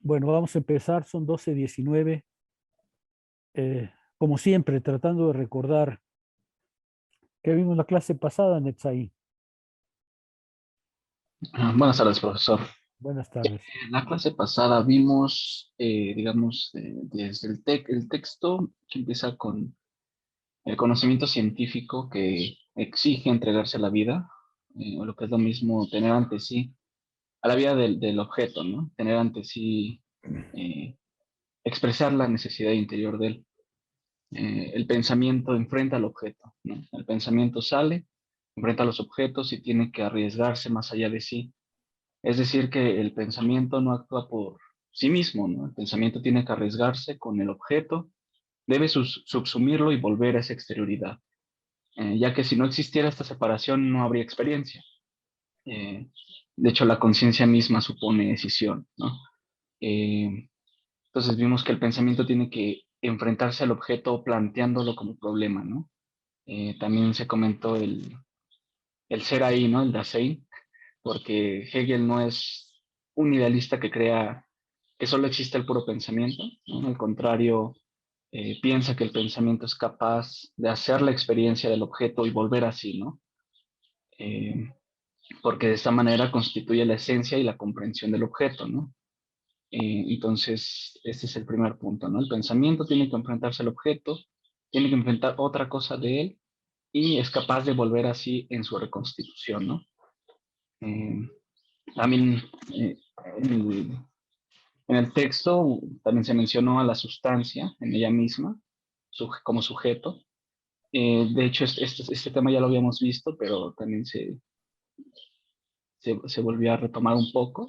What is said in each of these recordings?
Bueno, vamos a empezar, son 12:19. Como siempre, tratando de recordar que vimos la clase pasada, Netzaí. Buenas tardes, profesor. Buenas tardes. En la clase pasada vimos, digamos, desde el texto que empieza con el conocimiento científico que exige entregarse a la vida, o lo que es lo mismo, tener ante sí, a la vida del objeto, ¿no? Tener ante sí, eh, expresar la necesidad interior de él. El pensamiento enfrenta al objeto, ¿no? El pensamiento sale, enfrenta a los objetos y tiene que arriesgarse más allá de sí. Es decir, que el pensamiento no actúa por sí mismo, ¿no? El pensamiento tiene que arriesgarse con el objeto, debe subsumirlo y volver a esa exterioridad, ya que si no existiera esta separación no habría experiencia. Eh, de hecho, la conciencia misma supone decisión, ¿no? Eh, entonces vimos que el pensamiento tiene que enfrentarse al objeto planteándolo como problema, ¿no? También se comentó el ser ahí, ¿no? El Dasein, porque Hegel no es un idealista que crea que solo existe el puro pensamiento, ¿no? Al contrario, piensa que el pensamiento es capaz de hacer la experiencia del objeto y volver así, ¿no? Eh, Porque de esta manera constituye la esencia y la comprensión del objeto, ¿no? Entonces, este es el primer punto, ¿no? El pensamiento tiene que enfrentarse al objeto, tiene que enfrentar otra cosa de él y es capaz de volver así en su reconstitución, ¿no? Eh, También eh, en, en el texto también se mencionó a la sustancia en ella misma como sujeto. De hecho, este tema ya lo habíamos visto, pero también se volvió a retomar un poco,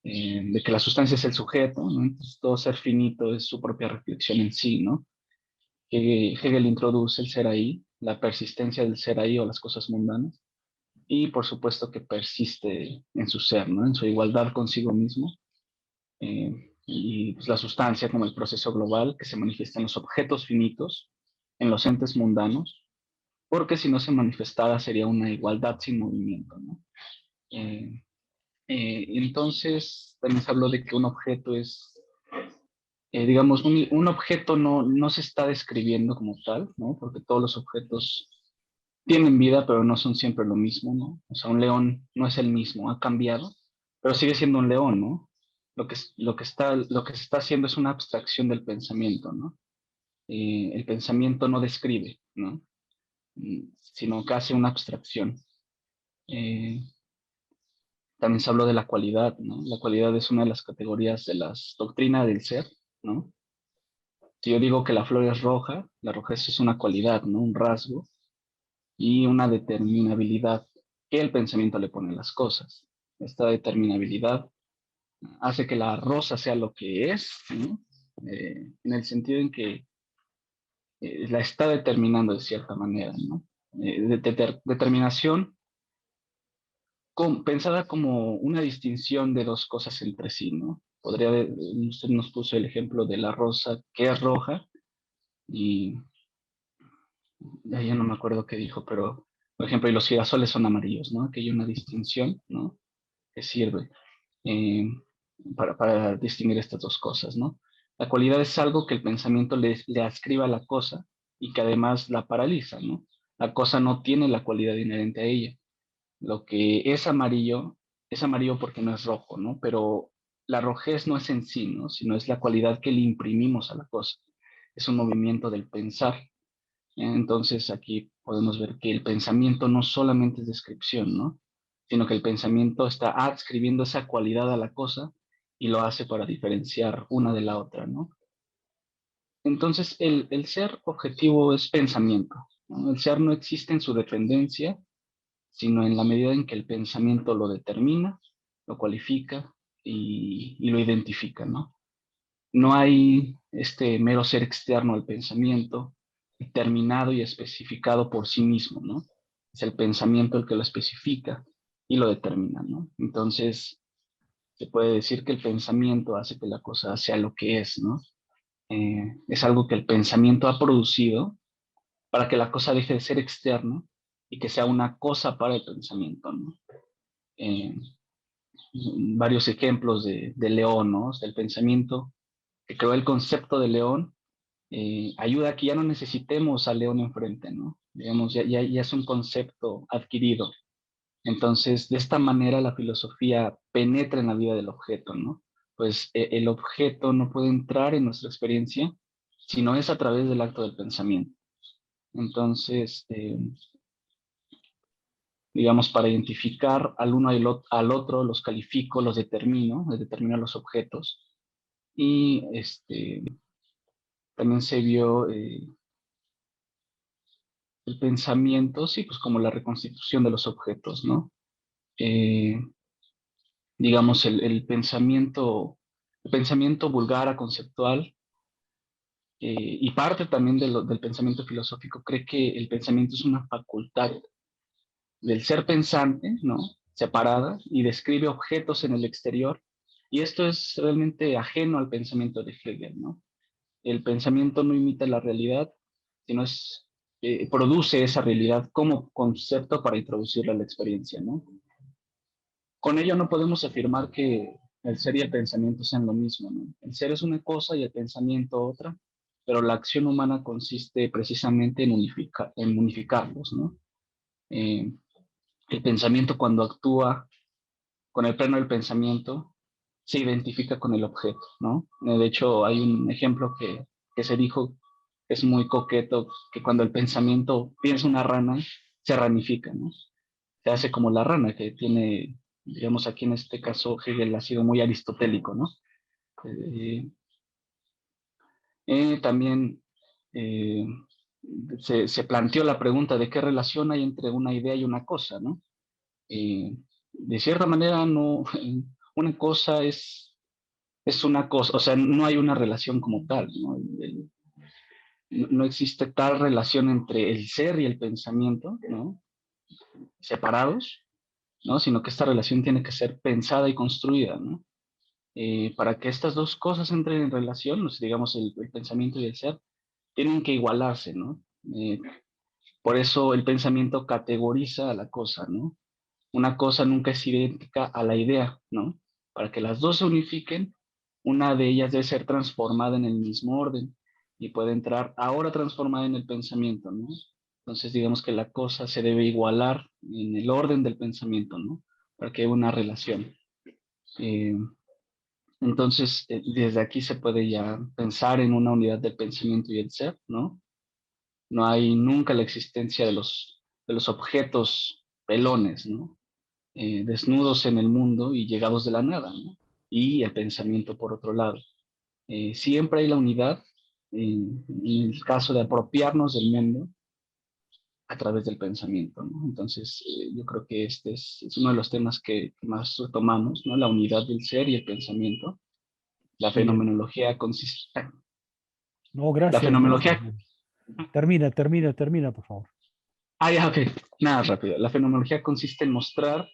de que la sustancia es el sujeto, ¿no? Entonces, todo ser finito es su propia reflexión en sí, ¿no? Hegel introduce el ser ahí, la persistencia del ser ahí o las cosas mundanas, y por supuesto que persiste en su ser, ¿no? En su igualdad consigo mismo, y pues, la sustancia como el proceso global que se manifiesta en los objetos finitos, en los entes mundanos, porque si no se manifestara sería una igualdad sin movimiento, ¿no? Eh, entonces, también se habló de que un objeto es, digamos, un objeto no se está describiendo como tal, ¿no? Porque todos los objetos tienen vida, pero no son siempre lo mismo, ¿no? O sea, un león no es el mismo, ha cambiado, pero sigue siendo un león, ¿no? Lo que se está haciendo es una abstracción del pensamiento, ¿no? El pensamiento no describe, ¿no? Sino que hace una abstracción. Eh, También se habló de la cualidad, ¿no? La cualidad es una de las categorías de las doctrinas del ser, ¿no? Si yo digo que la flor es roja, la rojez es una cualidad, ¿no? Un rasgo y una determinabilidad que el pensamiento le pone a las cosas. Esta determinabilidad hace que la rosa sea lo que es, ¿no? En el sentido en que la está determinando de cierta manera, ¿no? Determinación pensada como una distinción de dos cosas entre sí, ¿no? Usted nos puso el ejemplo de la rosa que es roja y ya no me acuerdo qué dijo, pero por ejemplo, y los girasoles son amarillos, ¿no? Que hay una distinción, ¿no? Que sirve eh, para distinguir estas dos cosas, ¿no? La cualidad es algo que el pensamiento le ascriba a la cosa y que además la paraliza, ¿no? La cosa no tiene la cualidad inherente a ella. Lo que es amarillo porque no es rojo, ¿no? Pero la rojez no es en sí, ¿no? Sino es la cualidad que le imprimimos a la cosa. Es un movimiento del pensar. Entonces aquí podemos ver que el pensamiento no solamente es descripción, ¿no? Sino que el pensamiento está adscribiendo esa cualidad a la cosa y lo hace para diferenciar una de la otra, ¿no? Entonces el ser objetivo es pensamiento, ¿no? El ser no existe en su dependencia, sino en la medida en que el pensamiento lo determina, lo cualifica y lo identifica, ¿no? No hay este mero ser externo al pensamiento, determinado y especificado por sí mismo, ¿no? Es el pensamiento el que lo especifica y lo determina, ¿no? Entonces, se puede decir que el pensamiento hace que la cosa sea lo que es, ¿no? Es algo que el pensamiento ha producido para que la cosa deje de ser externa y que sea una cosa para el pensamiento, ¿no? Eh, varios ejemplos de León, ¿no? O sea, el pensamiento que creó el concepto de León ayuda a que ya no necesitemos al león enfrente, ¿no? Digamos, ya es un concepto adquirido. Entonces, de esta manera la filosofía penetra en la vida del objeto, ¿no? Pues el objeto no puede entrar en nuestra experiencia si no es a través del acto del pensamiento. Entonces, digamos, para identificar al uno y al otro, los califico, los determino los objetos. Y también se vio el pensamiento, sí, pues como la reconstitución de los objetos, ¿no? Eh, digamos, el pensamiento vulgar a conceptual, y parte también del pensamiento filosófico, cree que el pensamiento es una facultad del ser pensante, ¿no? Separada, y describe objetos en el exterior, y esto es realmente ajeno al pensamiento de Hegel, ¿no? El pensamiento no imita la realidad, sino produce esa realidad como concepto para introducirla a la experiencia, ¿no? Con ello no podemos afirmar que el ser y el pensamiento sean lo mismo, ¿no? El ser es una cosa y el pensamiento otra, pero la acción humana consiste precisamente en unificarlos, ¿no? Eh, el pensamiento, cuando actúa con el plano del pensamiento, se identifica con el objeto, ¿no? De hecho, hay un ejemplo que se dijo, es muy coqueto, que cuando el pensamiento piensa una rana, se ramifica, ¿no? Se hace como la rana, que tiene, digamos, aquí en este caso Hegel ha sido muy aristotélico, ¿no? Eh, también eh, se planteó la pregunta de qué relación hay entre una idea y una cosa, ¿no? De cierta manera, no, una cosa es una cosa, o sea, no hay una relación como tal, ¿no? No existe tal relación entre el ser y el pensamiento, ¿no? Separados, ¿no? Sino que esta relación tiene que ser pensada y construida, ¿no? Para que estas dos cosas entren en relación, o sea, digamos, el pensamiento y el ser, tienen que igualarse, ¿no? Por eso el pensamiento categoriza a la cosa, ¿no? Una cosa nunca es idéntica a la idea, ¿no? Para que las dos se unifiquen, una de ellas debe ser transformada en el mismo orden y puede entrar ahora transformada en el pensamiento, ¿no? Entonces, digamos que la cosa se debe igualar en el orden del pensamiento, ¿no? Para que haya una relación. Eh, entonces, desde aquí se puede ya pensar en una unidad del pensamiento y el ser, ¿no? No hay nunca la existencia de los objetos pelones, ¿no? Desnudos en el mundo y llegados de la nada, ¿no? Y el pensamiento por otro lado. Siempre hay la unidad, en el caso de apropiarnos del mundo a través del pensamiento, ¿no? Entonces, yo creo que este es uno de los temas que más retomamos, ¿no? La unidad del ser y el pensamiento. La Bien. fenomenología consiste... No, La gracias, gracias. fenomenología... Termina, por favor. Ah, ya, ok. Nada, rápido. La fenomenología consiste en mostrar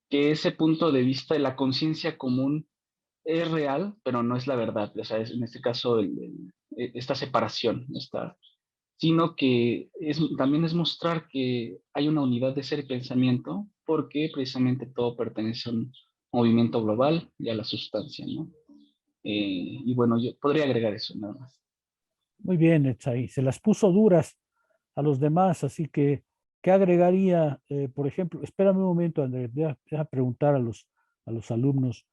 que ese punto de vista de la conciencia común es real, pero no es la verdad. O sea, en este caso, esta separación, sino que también es mostrar que hay una unidad de ser y pensamiento, porque precisamente todo pertenece a un movimiento global y a la sustancia, ¿no? Y bueno, yo podría agregar eso nada más. Muy bien, Etzai. Se las puso duras a los demás, así que, ¿qué agregaría? Por ejemplo, espérame un momento, Andrés, deja preguntar a los alumnos.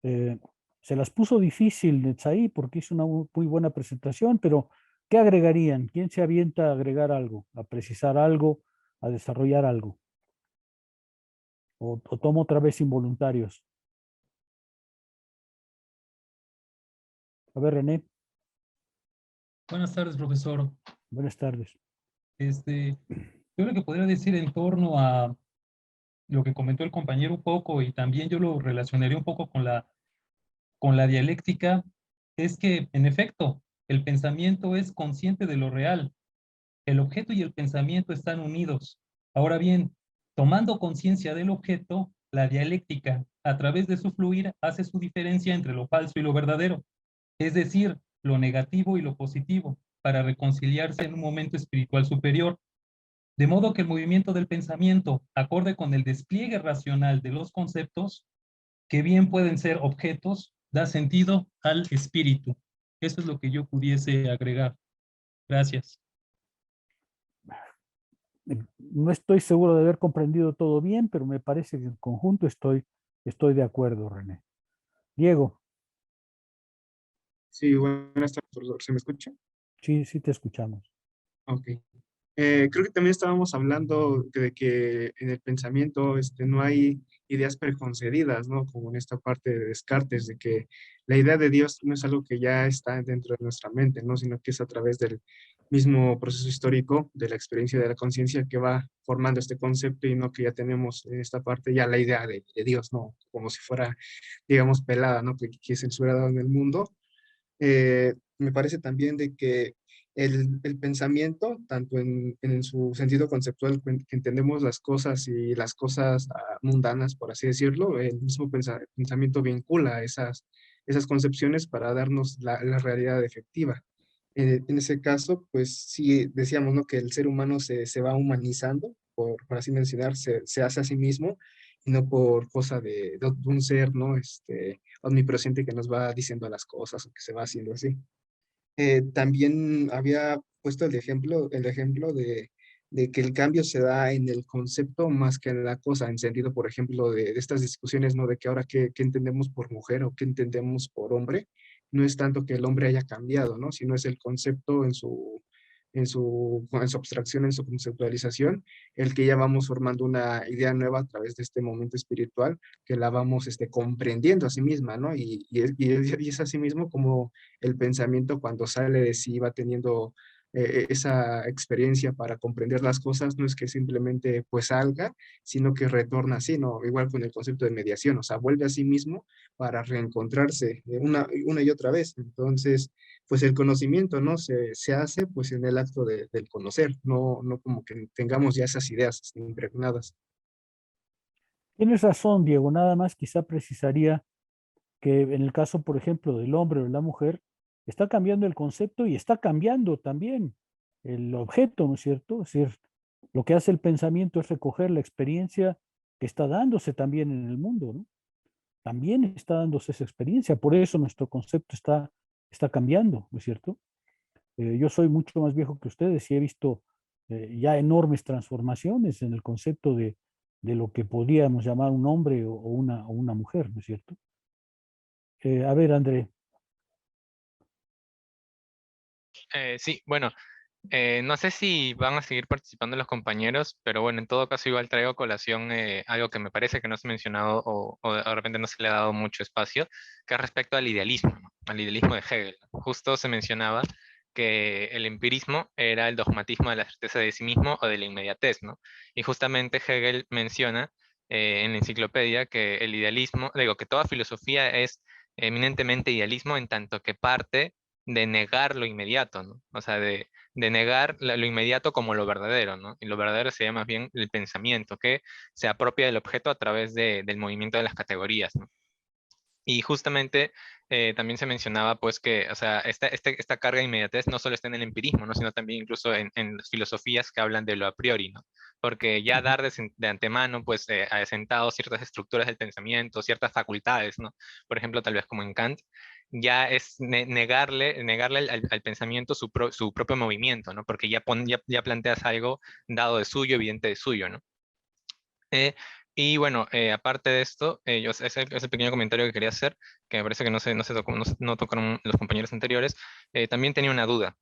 Eh, se las puso difícil, Etzai, porque hizo una muy buena presentación, pero ¿qué agregarían? ¿Quién se avienta a agregar algo, a precisar algo, a desarrollar algo? O tomo otra vez involuntarios? A ver, René, Buenas tardes, profesor. buenas tardes. Yo lo que podría decir en torno a lo que comentó el compañero un poco, y también yo lo relacionaría un poco con la dialéctica, es que, en efecto, el pensamiento es consciente de lo real. El objeto y el pensamiento están unidos. Ahora bien, tomando conciencia del objeto, la dialéctica, a través de su fluir, hace su diferencia entre lo falso y lo verdadero, es decir, lo negativo y lo positivo, para reconciliarse en un momento espiritual superior. De modo que el movimiento del pensamiento, acorde con el despliegue racional de los conceptos, que bien pueden ser objetos, da sentido al espíritu. Eso es lo que yo pudiese agregar. Gracias. No estoy seguro de haber comprendido todo bien, pero me parece que en conjunto estoy de acuerdo, René. Diego, Sí, buenas tardes, profesor. ¿Se me escucha? sí, sí te escuchamos. Ok. Creo que también estábamos hablando de que en el pensamiento no hay ideas preconcebidas, ¿no? Como en esta parte de Descartes, de que la idea de Dios no es algo que ya está dentro de nuestra mente, ¿no? Sino que es a través del mismo proceso histórico, de la experiencia de la conciencia que va formando este concepto y no que ya tenemos en esta parte ya la idea de Dios, ¿no? Como si fuera, digamos, pelada, ¿no? Que es censurada en el mundo. Me parece también de que el pensamiento, tanto en su sentido conceptual, que entendemos las cosas y las cosas mundanas, por así decirlo, el mismo pensamiento vincula esas concepciones para darnos la realidad efectiva. En ese caso, pues sí, decíamos, ¿no? Que el ser humano se va humanizando, por así mencionar, se hace a sí mismo y no por cosa de un ser, ¿no? Omnipresente que nos va diciendo las cosas o que se va haciendo así. También había puesto el ejemplo de que el cambio se da en el concepto más que en la cosa, en sentido, por ejemplo, de estas discusiones, ¿no? De que ahora qué entendemos por mujer o qué entendemos por hombre, no es tanto que el hombre haya cambiado, ¿no? Sino es el concepto en su abstracción, en su conceptualización, el que ya vamos formando una idea nueva a través de este momento espiritual, que la vamos comprendiendo a sí misma, ¿no? Y es así mismo como el pensamiento cuando sale de sí va teniendo esa experiencia para comprender las cosas, no es que simplemente pues salga, sino que retorna así, ¿no? Igual con el concepto de mediación, o sea, vuelve a sí mismo para reencontrarse una y otra vez. Entonces, pues el conocimiento, ¿no? Se hace pues en el acto del conocer, no como que tengamos ya esas ideas impregnadas. Tienes razón, Diego, nada más quizá precisaría que en el caso, por ejemplo, del hombre o de la mujer, está cambiando el concepto y está cambiando también el objeto, ¿no es cierto? Es decir, lo que hace el pensamiento es recoger la experiencia que está dándose también en el mundo, ¿no? También está dándose esa experiencia, por eso nuestro concepto está cambiando, ¿no es cierto? Yo soy mucho más viejo que ustedes y he visto ya enormes transformaciones en el concepto de lo que podríamos llamar un hombre o una mujer, ¿no es cierto? A ver, André. Sí, bueno, no sé si van a seguir participando los compañeros, pero bueno, en todo caso igual traigo a colación algo que me parece que no se ha mencionado o de repente no se le ha dado mucho espacio, que es respecto al idealismo, ¿no? Al idealismo de Hegel. Justo se mencionaba que el empirismo era el dogmatismo de la certeza de sí mismo o de la inmediatez, ¿no? Y justamente Hegel menciona en la enciclopedia que el idealismo, digo, que toda filosofía es eminentemente idealismo en tanto que parte de negar lo inmediato, ¿no? O sea, de negar lo inmediato como lo verdadero, ¿no? Y lo verdadero sería más bien el pensamiento, que se apropia del objeto a través del movimiento de las categorías, ¿no? Y justamente también se mencionaba pues que, o sea, esta carga de inmediatez no solo está en el empirismo, ¿no? Sino también incluso en las filosofías que hablan de lo a priori, ¿no? Porque ya dar de antemano pues asentado ciertas estructuras del pensamiento, ciertas facultades, ¿no? Por ejemplo, tal vez como en Kant, ya es negarle al pensamiento su propio movimiento, ¿no? Porque ya planteas algo dado de suyo, evidente de suyo, ¿no? Eh, y bueno, aparte de esto, ese pequeño comentario que quería hacer, que me parece que no tocaron los compañeros anteriores, también tenía una duda.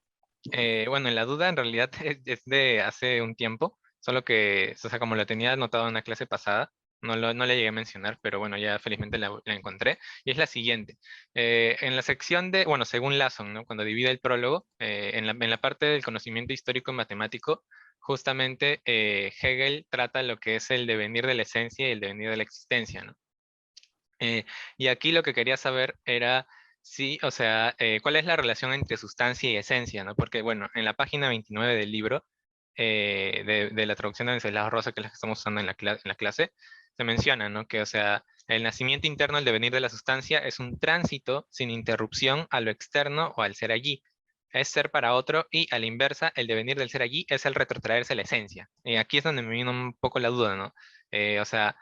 Bueno, la duda en realidad es de hace un tiempo, solo que, o sea, como lo tenía anotado en una clase pasada, no le llegué a mencionar, pero bueno, ya felizmente la encontré, y es la siguiente. En la sección de, bueno, según Lasson, ¿no? Cuando divide el prólogo, en la parte del conocimiento histórico y matemático, justamente Hegel trata lo que es el devenir de la esencia y el devenir de la existencia, ¿no? Y aquí lo que quería saber era sí, o sea, cuál es la relación entre sustancia y esencia, ¿no? Porque, bueno, en la página 29 del libro, de la traducción de Wenceslao Rosa, que es la que estamos usando en la clase, se menciona, ¿no? Que, o sea, el nacimiento interno, el devenir de la sustancia, es un tránsito sin interrupción a lo externo o al ser allí. Es ser para otro y a la inversa, el devenir del ser allí es el retrotraerse a la esencia. Y aquí es donde me vino un poco la duda, ¿no? O sea,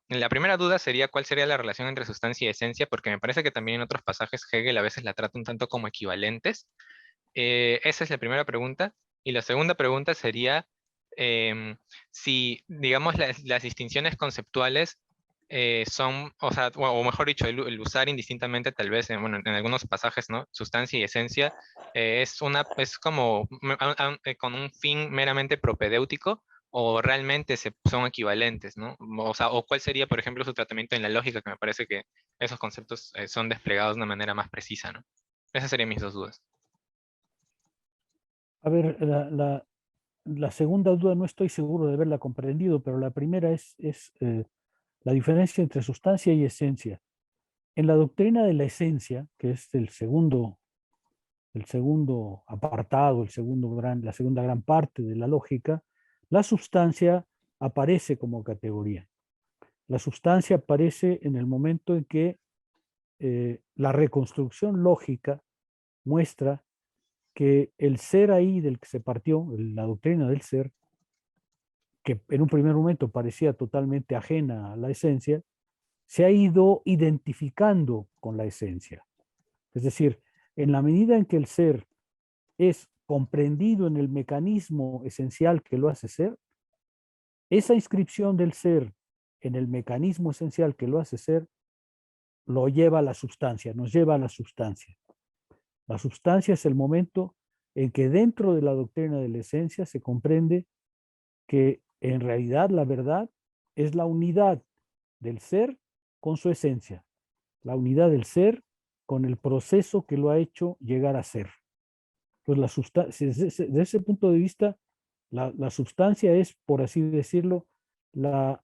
La primera duda sería cuál sería la relación entre sustancia y esencia, porque me parece que también en otros pasajes Hegel a veces la trata un tanto como equivalentes. Esa es la primera pregunta. Y la segunda pregunta sería si, digamos, las distinciones conceptuales son, o sea, o mejor dicho, el usar indistintamente, tal vez, bueno, en algunos pasajes, ¿no? Sustancia y esencia, es como con un fin meramente propedéutico, o realmente son equivalentes, ¿no? O sea, o cuál sería, por ejemplo, su tratamiento en la lógica, que me parece que esos conceptos son desplegados de una manera más precisa, ¿no? Esas serían mis dos dudas. A ver, la segunda duda no estoy seguro de haberla comprendido, pero la primera es la diferencia entre sustancia y esencia. En la doctrina de la esencia, que es el segundo apartado, la segunda gran parte de la lógica, la sustancia aparece como categoría. La sustancia aparece en el momento en que la reconstrucción lógica muestra que el ser ahí del que se partió, la doctrina del ser, que en un primer momento parecía totalmente ajena a la esencia, se ha ido identificando con la esencia. Es decir, en la medida en que el ser es comprendido en el mecanismo esencial que lo hace ser, esa inscripción del ser en el mecanismo esencial que lo hace ser, lo lleva a la sustancia, nos lleva a la sustancia. La sustancia es el momento en que dentro de la doctrina de la esencia se comprende que en realidad la verdad es la unidad del ser con su esencia, la unidad del ser con el proceso que lo ha hecho llegar a ser. Pues la sustancia, desde ese punto de vista, la sustancia es, por así decirlo, yo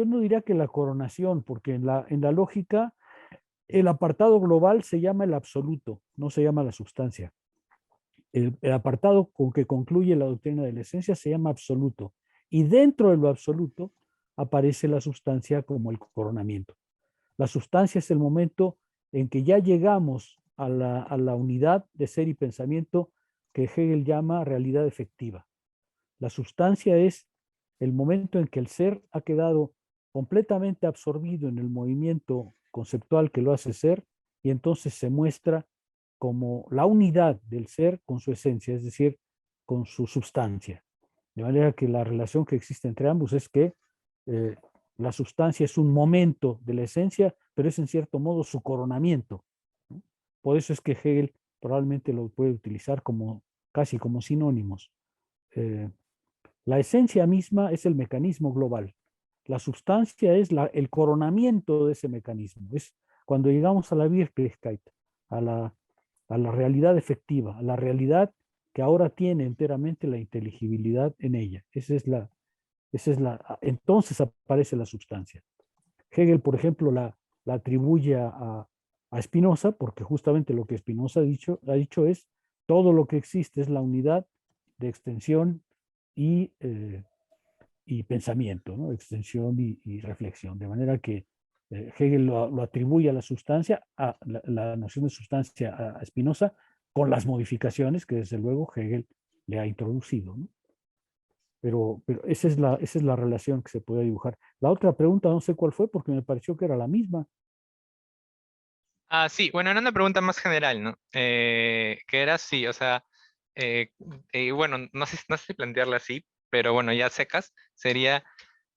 no diría que la coronación, porque en la lógica el apartado global se llama el absoluto, no se llama la sustancia. El apartado con que concluye la doctrina de la esencia se llama absoluto. Y dentro de lo absoluto aparece la sustancia como el coronamiento. La sustancia es el momento en que ya llegamos a la unidad de ser y pensamiento que Hegel llama realidad efectiva. La sustancia es el momento en que el ser ha quedado completamente absorbido en el movimiento conceptual que lo hace ser y entonces se muestra como la unidad del ser con su esencia, es decir, con su sustancia. De manera que la relación que existe entre ambos es que eh, la sustancia es un momento de la esencia, pero es en cierto modo su coronamiento, ¿no? Por eso es que Hegel probablemente lo puede utilizar como casi como sinónimos. Eh, la esencia misma es el mecanismo global. La sustancia es el coronamiento de ese mecanismo. Es cuando llegamos a la Wirklichkeit, a la realidad efectiva, a la realidad que ahora tiene enteramente la inteligibilidad en ella. Entonces aparece la sustancia. Hegel, por ejemplo, la atribuye a Spinoza, porque justamente lo que Spinoza ha dicho es todo lo que existe es la unidad de extensión y pensamiento, ¿no? Extensión y reflexión. De manera que Hegel lo atribuye a la sustancia, a la noción de sustancia a Spinoza, con las modificaciones que desde luego Hegel le ha introducido, ¿no? Pero esa es la relación que se puede dibujar. La otra pregunta no sé cuál fue porque me pareció que era la misma. Ah, sí, bueno, era una pregunta más general, ¿no? Que era sí, o sea, bueno, no sé si plantearla así, pero bueno, ya secas, sería,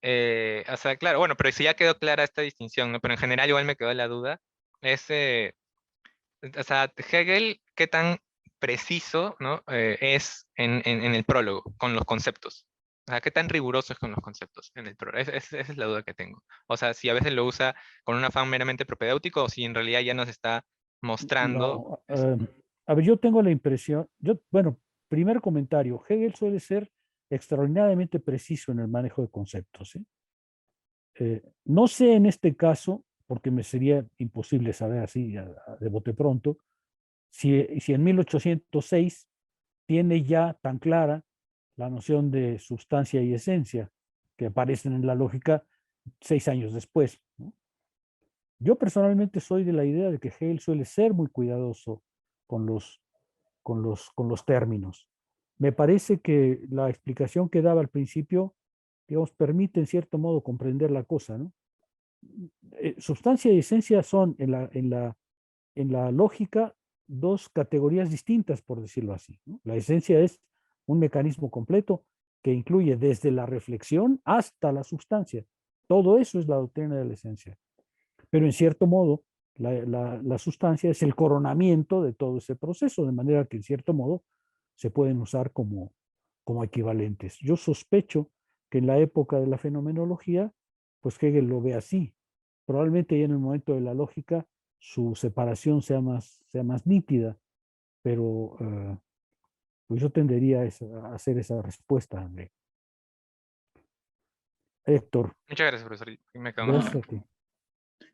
o sea, claro, bueno, pero si ya quedó clara esta distinción, ¿no? Pero en general igual me quedó la duda, es, o sea, Hegel, ¿qué tan preciso, ¿no? Es en el prólogo, con los conceptos? O sea, ¿qué tan riguroso es con los conceptos en el prólogo? Esa es la duda que tengo. O sea, si a veces lo usa con un afán meramente propedéutico o si en realidad ya nos está mostrando No, eso. a ver, yo tengo la impresión, bueno, primer comentario, Hegel suele ser extraordinariamente preciso en el manejo de conceptos, ¿eh? No sé en este caso, porque me sería imposible saber así de bote pronto, si en 1806 tiene ya tan clara la noción de sustancia y esencia que aparecen en la lógica 6 años después, ¿no? Yo personalmente soy de la idea de que Hegel suele ser muy cuidadoso con los términos. Me parece que la explicación que daba al principio digamos, permite en cierto modo comprender la cosa, ¿no? Sustancia y esencia son en la lógica dos categorías distintas, por decirlo así, ¿no? La esencia es un mecanismo completo que incluye desde la reflexión hasta la sustancia. Todo eso es la doctrina de la esencia. Pero en cierto modo, la sustancia es el coronamiento de todo ese proceso, de manera que en cierto modo se pueden usar como equivalentes. Yo sospecho que en la época de la fenomenología, pues Hegel lo ve así. Probablemente ya en el momento de la lógica su separación sea más nítida, pero pues yo tendería a hacer esa respuesta, André. Héctor, Muchas gracias, profesor. Y me quedo gracias a ti.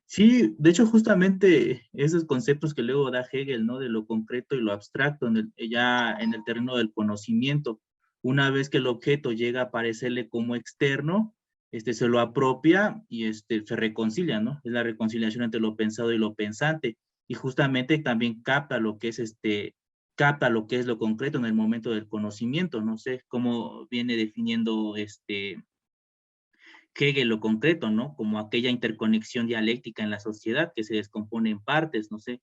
Sí, de hecho, justamente esos conceptos que luego da Hegel, ¿no? De lo concreto y lo abstracto, ya en el terreno del conocimiento. Una vez que el objeto llega a parecerle como externo, se lo apropia y se reconcilia, ¿no? Es la reconciliación entre lo pensado y lo pensante. Y justamente también capta lo que es capta lo que es lo concreto en el momento del conocimiento. No sé cómo viene definiendo Hegel lo concreto, ¿no? Como aquella interconexión dialéctica en la sociedad que se descompone en partes, no sé.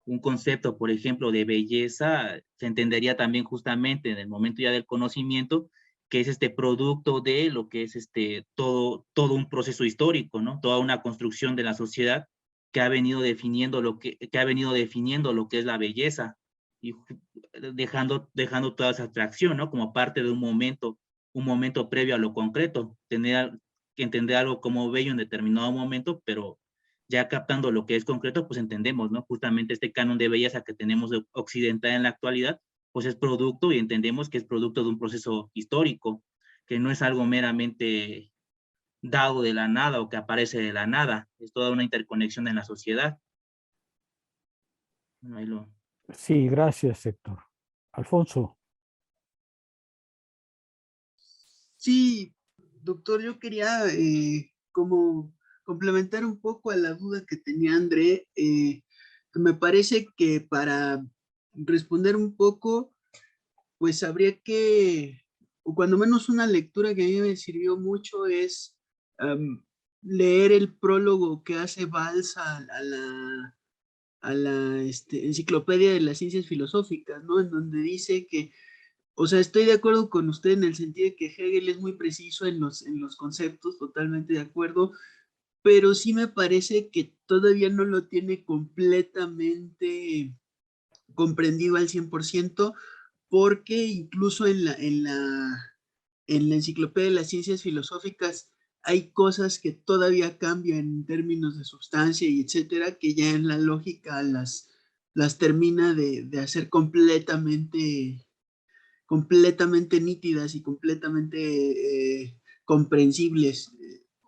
Un concepto, por ejemplo, de belleza se entendería también justamente en el momento ya del conocimiento, que es producto de lo que es todo un proceso histórico, ¿no? Toda una construcción de la sociedad que ha venido definiendo que ha venido definiendo lo que es la belleza y dejando toda esa atracción, ¿no? Como parte de un momento previo a lo concreto, tener que entender algo como bello en determinado momento, pero ya captando lo que es concreto, pues entendemos, ¿no? Justamente este canon de belleza que tenemos occidental en la actualidad, pues es producto y entendemos que es producto de un proceso histórico, que no es algo meramente dado de la nada o que aparece de la nada, es toda una interconexión en la sociedad. Ahí lo... Sí, gracias, Héctor. Alfonso. Sí, doctor, yo quería como complementar un poco a la duda que tenía André, que me parece que para responder un poco, pues habría que, o cuando menos una lectura que a mí me sirvió mucho es leer el prólogo que hace Valls a la Enciclopedia de las Ciencias Filosóficas, ¿no? En donde dice que, o sea, estoy de acuerdo con usted en el sentido de que Hegel es muy preciso en los conceptos, totalmente de acuerdo, pero sí me parece que todavía no lo tiene completamente comprendido al 100%, porque incluso en la Enciclopedia de las Ciencias Filosóficas hay cosas que todavía cambian en términos de sustancia y etcétera, que ya en la lógica las termina de hacer completamente nítidas y completamente comprensibles,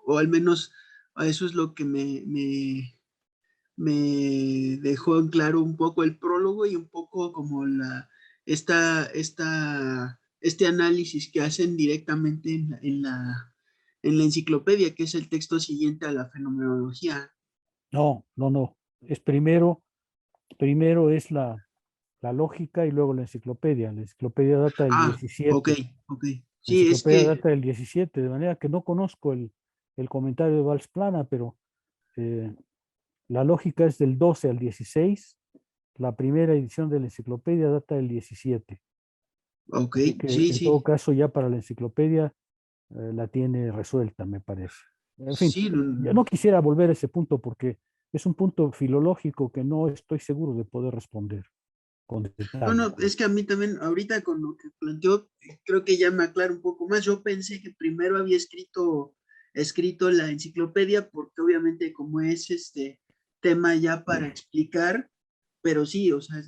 o al menos a eso es lo que me dejó en claro un poco el prólogo y un poco como este análisis que hacen directamente en la enciclopedia, que es el texto siguiente a la fenomenología. No, no, no. Es primero es la lógica y luego la enciclopedia. La enciclopedia data del Ah, ok, 17. ok. La Sí, es enciclopedia que, data del 17, de manera que no conozco el comentario de Valls Plana, pero eh, la lógica es del 12 al 16. La primera edición de la enciclopedia data del 17. ok, Así que sí, en todo sí, caso ya para la enciclopedia la tiene resuelta, me parece. En fin, sí. yo no quisiera volver a ese punto porque es un punto filológico que no estoy seguro de poder responder con No, detalle. no, es que a mí también, ahorita con lo que planteó, creo que ya me aclaro un poco más. Yo pensé que primero había escrito la enciclopedia, porque obviamente como es este tema ya para explicar, pero sí, o sea,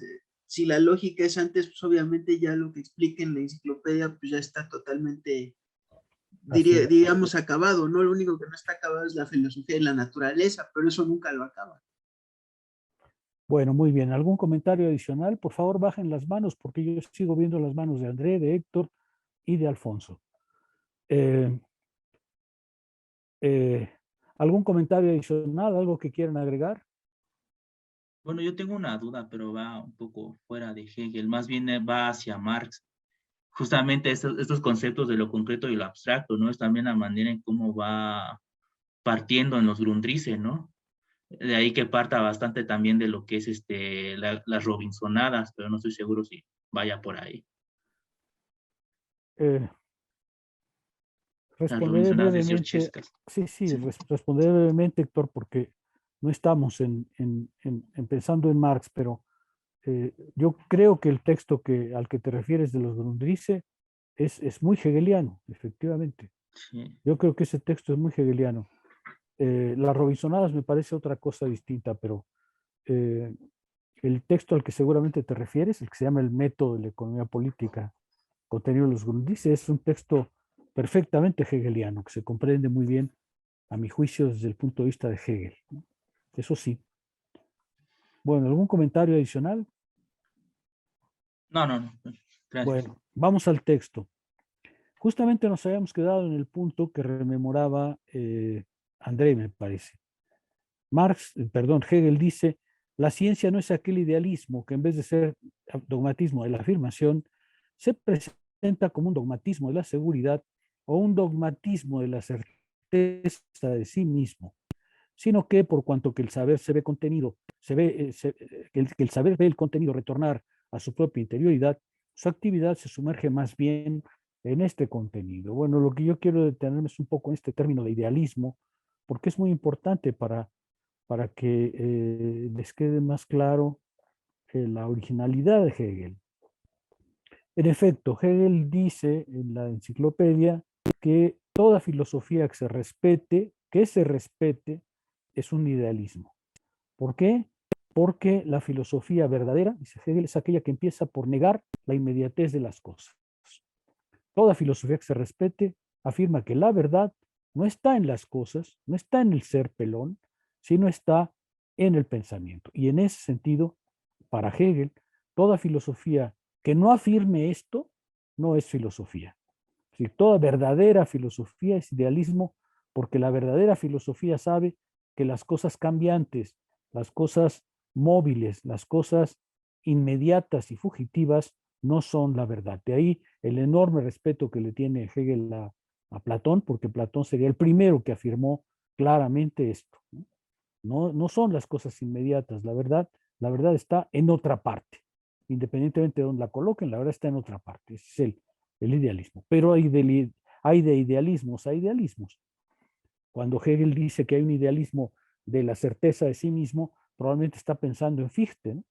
si la lógica es antes, pues obviamente ya lo que explica en la enciclopedia, pues ya está totalmente, Así es. digamos, acabado, ¿no? Lo único que no está acabado es la filosofía de la naturaleza, pero eso nunca lo acaba. Bueno, muy bien. ¿Algún comentario adicional? Por favor, bajen las manos porque yo sigo viendo las manos de André, de Héctor y de Alfonso. Eh, eh, ¿Algún comentario adicional? ¿Algo que quieran agregar? Bueno, yo tengo una duda, pero va un poco fuera de Hegel, más bien va hacia Marx. justamente estos conceptos de lo concreto y lo abstracto, ¿no? Es también la manera en cómo va partiendo en los Grundrisse, ¿no? De ahí que parta bastante también de lo que es las Robinsonadas, pero no estoy seguro si vaya por ahí. Eh, Las responderé Robinsonadas de brevemente, Siorchescas. sí, Sí. responderé brevemente, Héctor, porque no estamos en pensando en Marx, pero yo creo que el texto al que te refieres de los Grundrisse es muy hegeliano, efectivamente. Sí. Yo creo que ese texto es muy hegeliano. Las Robinsonadas me parece otra cosa distinta, pero el texto al que seguramente te refieres, el que se llama El método de la economía política, contenido en los Grundrisse, es un texto perfectamente hegeliano, que se comprende muy bien, a mi juicio, desde el punto de vista de Hegel. Eso sí. Bueno, ¿algún comentario adicional? No. Gracias. Bueno, vamos al texto. Justamente nos habíamos quedado en el punto que rememoraba André, me parece. Hegel dice, la ciencia no es aquel idealismo que en vez de ser dogmatismo de la afirmación, se presenta como un dogmatismo de la seguridad o un dogmatismo de la certeza de sí mismo, sino que por cuanto que el saber se ve contenido, que el saber ve el contenido retornar a su propia interioridad, su actividad se sumerge más bien en este contenido. Bueno, lo que yo quiero detenerme es un poco en este término de idealismo, porque es muy importante para que les quede más claro la originalidad de Hegel. En efecto, Hegel dice en la enciclopedia que toda filosofía que se respete, es un idealismo. ¿Por qué? Porque la filosofía verdadera, dice Hegel, es aquella que empieza por negar la inmediatez de las cosas. Toda filosofía que se respete afirma que la verdad no está en las cosas, no está en el ser pelón, sino está en el pensamiento. Y en ese sentido, para Hegel, toda filosofía que no afirme esto no es filosofía. Es decir, toda verdadera filosofía es idealismo, porque la verdadera filosofía sabe que las cosas cambiantes, las cosas móviles, las cosas inmediatas y fugitivas no son la verdad. De ahí el enorme respeto que le tiene Hegel a Platón, porque Platón sería el primero que afirmó claramente esto. No son las cosas inmediatas, la verdad está en otra parte. Independientemente de donde la coloquen, la verdad está en otra parte. Ese es el idealismo. Pero hay de idealismos a idealismos. Cuando Hegel dice que hay un idealismo de la certeza de sí mismo, probablemente está pensando en Fichte, ¿no?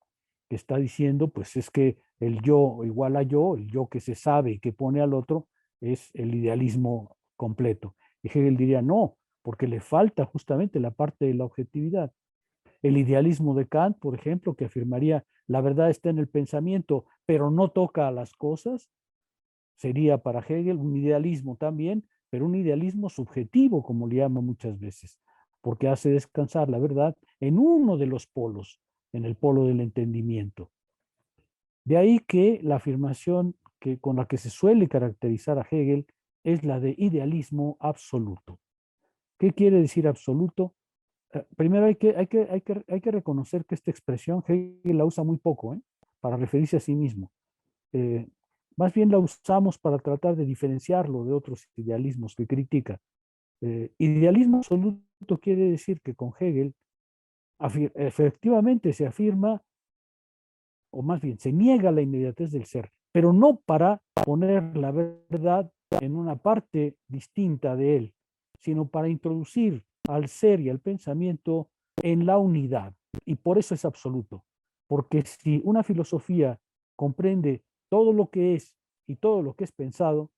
Que está diciendo, pues es que el yo igual a yo, el yo que se sabe y que pone al otro, es el idealismo completo. Y Hegel diría, no, porque le falta justamente la parte de la objetividad. El idealismo de Kant, por ejemplo, que afirmaría la verdad está en el pensamiento, pero no toca a las cosas, sería para Hegel un idealismo también, pero un idealismo subjetivo, como le llama muchas veces, porque hace descansar la verdad en uno de los polos, en el polo del entendimiento. De ahí que la afirmación con la que se suele caracterizar a Hegel es la de idealismo absoluto. ¿Qué quiere decir absoluto? Primero hay que reconocer que esta expresión Hegel la usa muy poco, para referirse a sí mismo. Más bien la usamos para tratar de diferenciarlo de otros idealismos que critica. Idealismo absoluto quiere decir que con Hegel efectivamente se afirma, o más bien se niega la inmediatez del ser, pero no para poner la verdad en una parte distinta de él, sino para introducir al ser y al pensamiento en la unidad. Y por eso es absoluto. Porque si una filosofía comprende todo lo que es y todo lo que es pensado,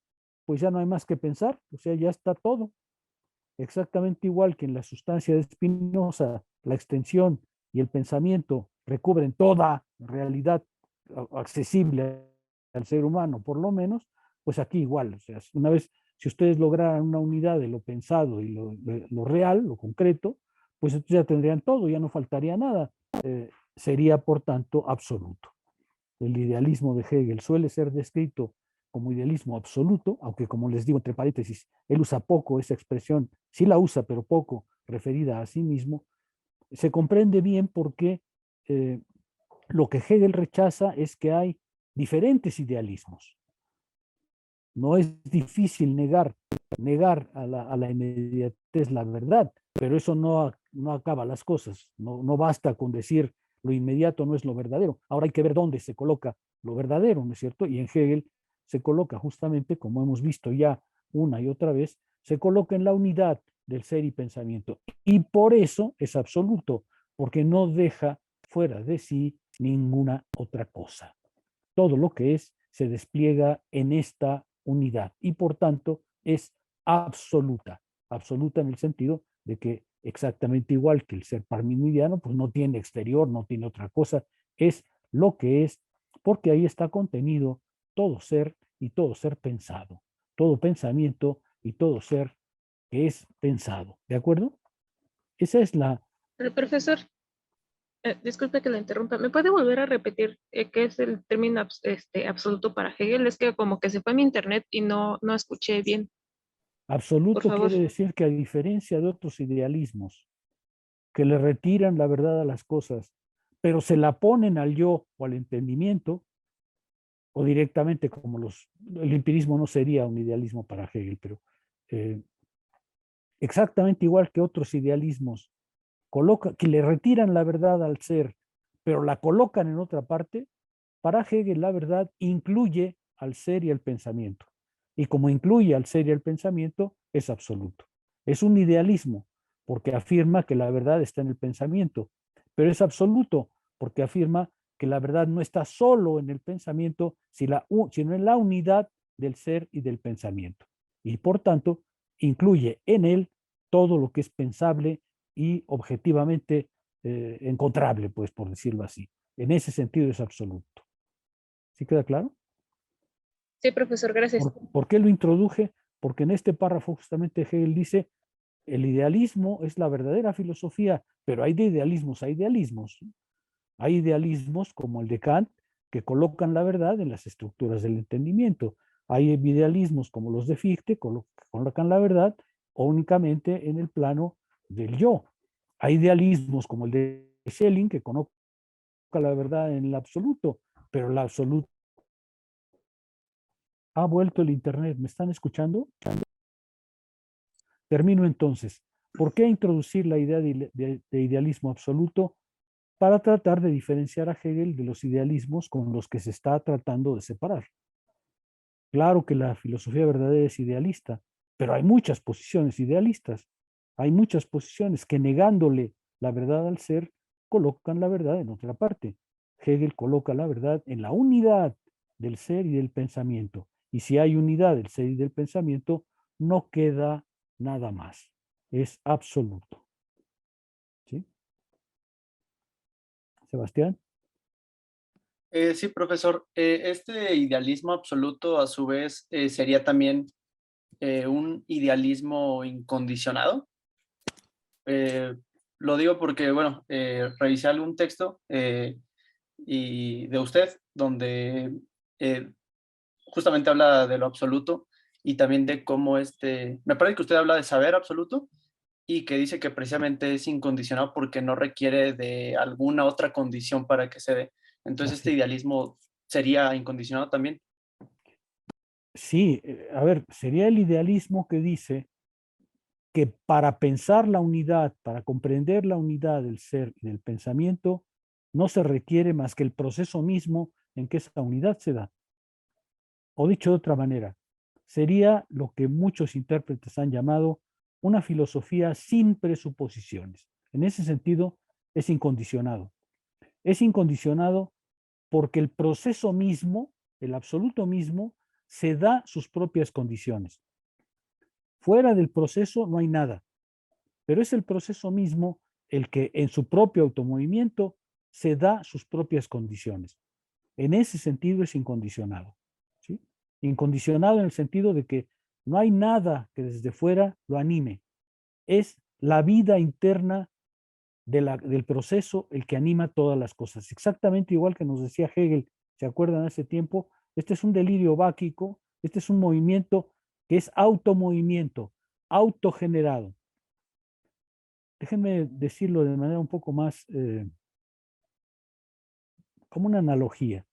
pues ya no hay más que pensar, o sea, ya está todo. Exactamente igual que en la sustancia de Spinoza, la extensión y el pensamiento recubren toda realidad accesible al ser humano, por lo menos, pues aquí igual, o sea, una vez, si ustedes lograran una unidad de lo pensado y lo real, lo concreto, pues entonces ya tendrían todo, ya no faltaría nada. Sería, por tanto, absoluto. El idealismo de Hegel suele ser descrito como idealismo absoluto, aunque como les digo entre paréntesis, él usa poco esa expresión, sí la usa, pero poco referida a sí mismo, se comprende bien porque lo que Hegel rechaza es que hay diferentes idealismos. No es difícil negar a la inmediatez la verdad, pero eso no acaba las cosas. No basta con decir lo inmediato no es lo verdadero. Ahora hay que ver dónde se coloca lo verdadero, ¿no es cierto? Y en Hegel se coloca justamente, como hemos visto ya una y otra vez, se coloca en la unidad del ser y pensamiento. Y por eso es absoluto, porque no deja fuera de sí ninguna otra cosa. Todo lo que es se despliega en esta unidad y por tanto es absoluta. Absoluta en el sentido de que exactamente igual que el ser parmenidiano, pues no tiene exterior, no tiene otra cosa, es lo que es, porque ahí está contenido todo ser y todo ser pensado, todo pensamiento y todo ser que es pensado. ¿De acuerdo? Esa es la... El profesor, disculpe que la interrumpa, ¿me puede volver a repetir qué es el término absoluto para Hegel? Es que como que se fue mi internet y no escuché bien, por Absoluto favor. quiere decir que a diferencia de otros idealismos que le retiran la verdad a las cosas, pero se la ponen al yo o al entendimiento, o directamente como el empirismo no sería un idealismo para Hegel, pero eh, exactamente igual que otros idealismos, que le retiran la verdad al ser, pero la colocan en otra parte, para Hegel la verdad incluye al ser y al pensamiento. Y como incluye al ser y al pensamiento, es absoluto. Es un idealismo, porque afirma que la verdad está en el pensamiento, pero es absoluto, porque afirma que la verdad no está solo en el pensamiento, sino en la unidad del ser y del pensamiento. Y por tanto, incluye en él todo lo que es pensable y objetivamente encontrable, pues por decirlo así. En ese sentido es absoluto. ¿Sí queda claro? Sí, profesor, gracias. ¿Por qué lo introduje? Porque en este párrafo justamente Hegel dice, el idealismo es la verdadera filosofía, pero hay de idealismos a idealismos. Hay idealismos como el de Kant que colocan la verdad en las estructuras del entendimiento. Hay idealismos como los de Fichte que colocan la verdad únicamente en el plano del yo. Hay idealismos como el de Schelling que coloca la verdad en el absoluto, pero el absoluto ha vuelto el Internet. ¿Me están escuchando? Termino entonces. ¿Por qué introducir la idea de idealismo absoluto? Para tratar de diferenciar a Hegel de los idealismos con los que se está tratando de separar. Claro que la filosofía verdadera es idealista, pero hay muchas posiciones idealistas. Hay muchas posiciones que negándole la verdad al ser, colocan la verdad en otra parte. Hegel coloca la verdad en la unidad del ser y del pensamiento. Y si hay unidad del ser y del pensamiento, no queda nada más. Es absoluto. ¿Sí? Sebastián. Sí, profesor. Este idealismo absoluto, a su vez, sería también un idealismo incondicionado. Lo digo porque, bueno, revisé algún texto y de usted donde justamente habla de lo absoluto y también de cómo me parece que usted habla de saber absoluto y que dice que precisamente es incondicionado porque no requiere de alguna otra condición para que se dé. Entonces, Así. este idealismo sería incondicionado también. Sí, a ver, sería el idealismo que dice que para pensar la unidad, para comprender la unidad del ser y del pensamiento, no se requiere más que el proceso mismo en que esa unidad se da. O dicho de otra manera, sería lo que muchos intérpretes han llamado una filosofía sin presuposiciones. En ese sentido, es incondicionado. Es incondicionado porque el proceso mismo, el absoluto mismo, se da sus propias condiciones. Fuera del proceso no hay nada, pero es el proceso mismo el que en su propio automovimiento se da sus propias condiciones. En ese sentido es incondicionado. ¿Sí? Incondicionado en el sentido de que no hay nada que desde fuera lo anime. Es la vida interna del proceso el que anima todas las cosas. Exactamente igual que nos decía Hegel, ¿se acuerdan hace tiempo? Este es un delirio báquico, este es un movimiento que es automovimiento, autogenerado. Déjenme decirlo de manera un poco más como una analogía.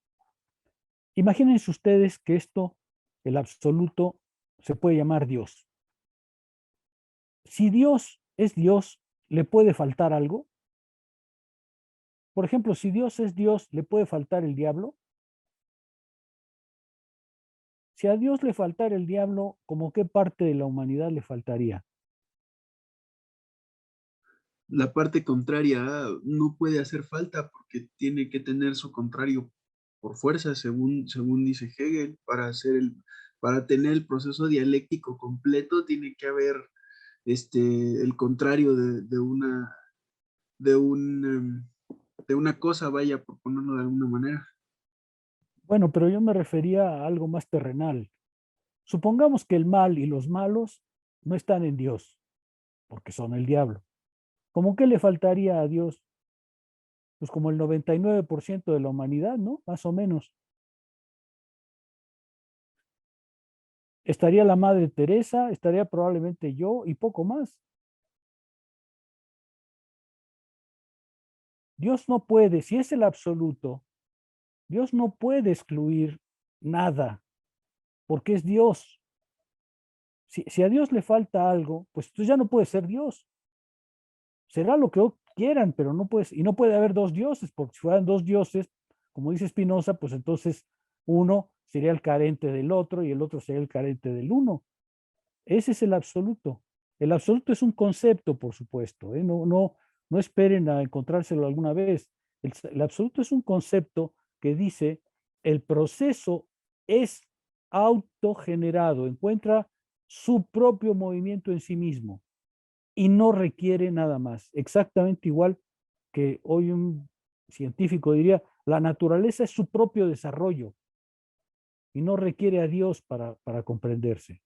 Imagínense ustedes que esto el absoluto se puede llamar Dios. Si Dios es Dios, ¿le puede faltar algo? Por ejemplo, si Dios es Dios, ¿le puede faltar el diablo? Si a Dios le faltara el diablo, ¿cómo qué parte de la humanidad le faltaría? La parte contraria no puede hacer falta porque tiene que tener su contrario por fuerza, según dice Hegel, para tener el proceso dialéctico completo, tiene que haber el contrario de de una cosa, vaya, por ponerlo de alguna manera. Bueno, pero yo me refería a algo más terrenal. Supongamos que el mal y los malos no están en Dios, porque son el diablo. ¿Cómo qué le faltaría a Dios? Pues como el 99% de la humanidad, ¿no? Más o menos. Estaría la Madre Teresa, estaría probablemente yo y poco más. Dios no puede, si es el absoluto, Dios no puede excluir nada, porque es Dios. Si a Dios le falta algo, pues entonces ya no puede ser Dios. Será lo que quieran, pero no puede, y no puede haber dos dioses, porque si fueran dos dioses, como dice Spinoza, pues entonces uno sería el carente del otro y el otro sería el carente del uno. Ese es el absoluto. El absoluto es un concepto, por supuesto, ¿eh? No esperen a encontrárselo alguna vez. El absoluto es un concepto que dice el proceso es autogenerado, encuentra su propio movimiento en sí mismo y no requiere nada más. Exactamente igual que hoy un científico diría, la naturaleza es su propio desarrollo y no requiere a Dios para comprenderse.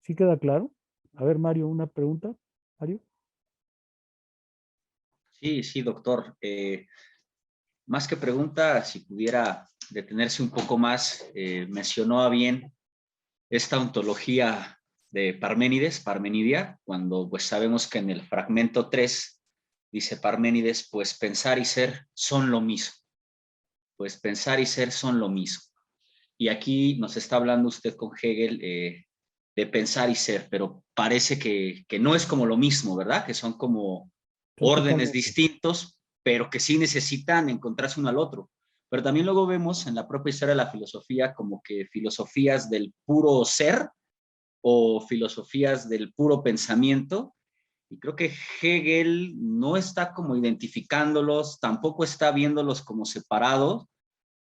¿Sí queda claro? A ver, Mario, una pregunta. Mario. Sí, sí, doctor. Más que pregunta, si pudiera detenerse un poco más, mencionó a bien esta ontología de Parmenidia, cuando pues sabemos que en el fragmento 3 dice Parménides, pues pensar y ser son lo mismo. Pues pensar y ser son lo mismo. Y aquí nos está hablando usted con Hegel de pensar y ser, pero parece que no es como lo mismo, ¿verdad? Que son como órdenes Totalmente. distintos, pero que sí necesitan encontrarse uno al otro. Pero también luego vemos en la propia historia de la filosofía como que filosofías del puro ser o filosofías del puro pensamiento. Y creo que Hegel no está como identificándolos, tampoco está viéndolos como separados,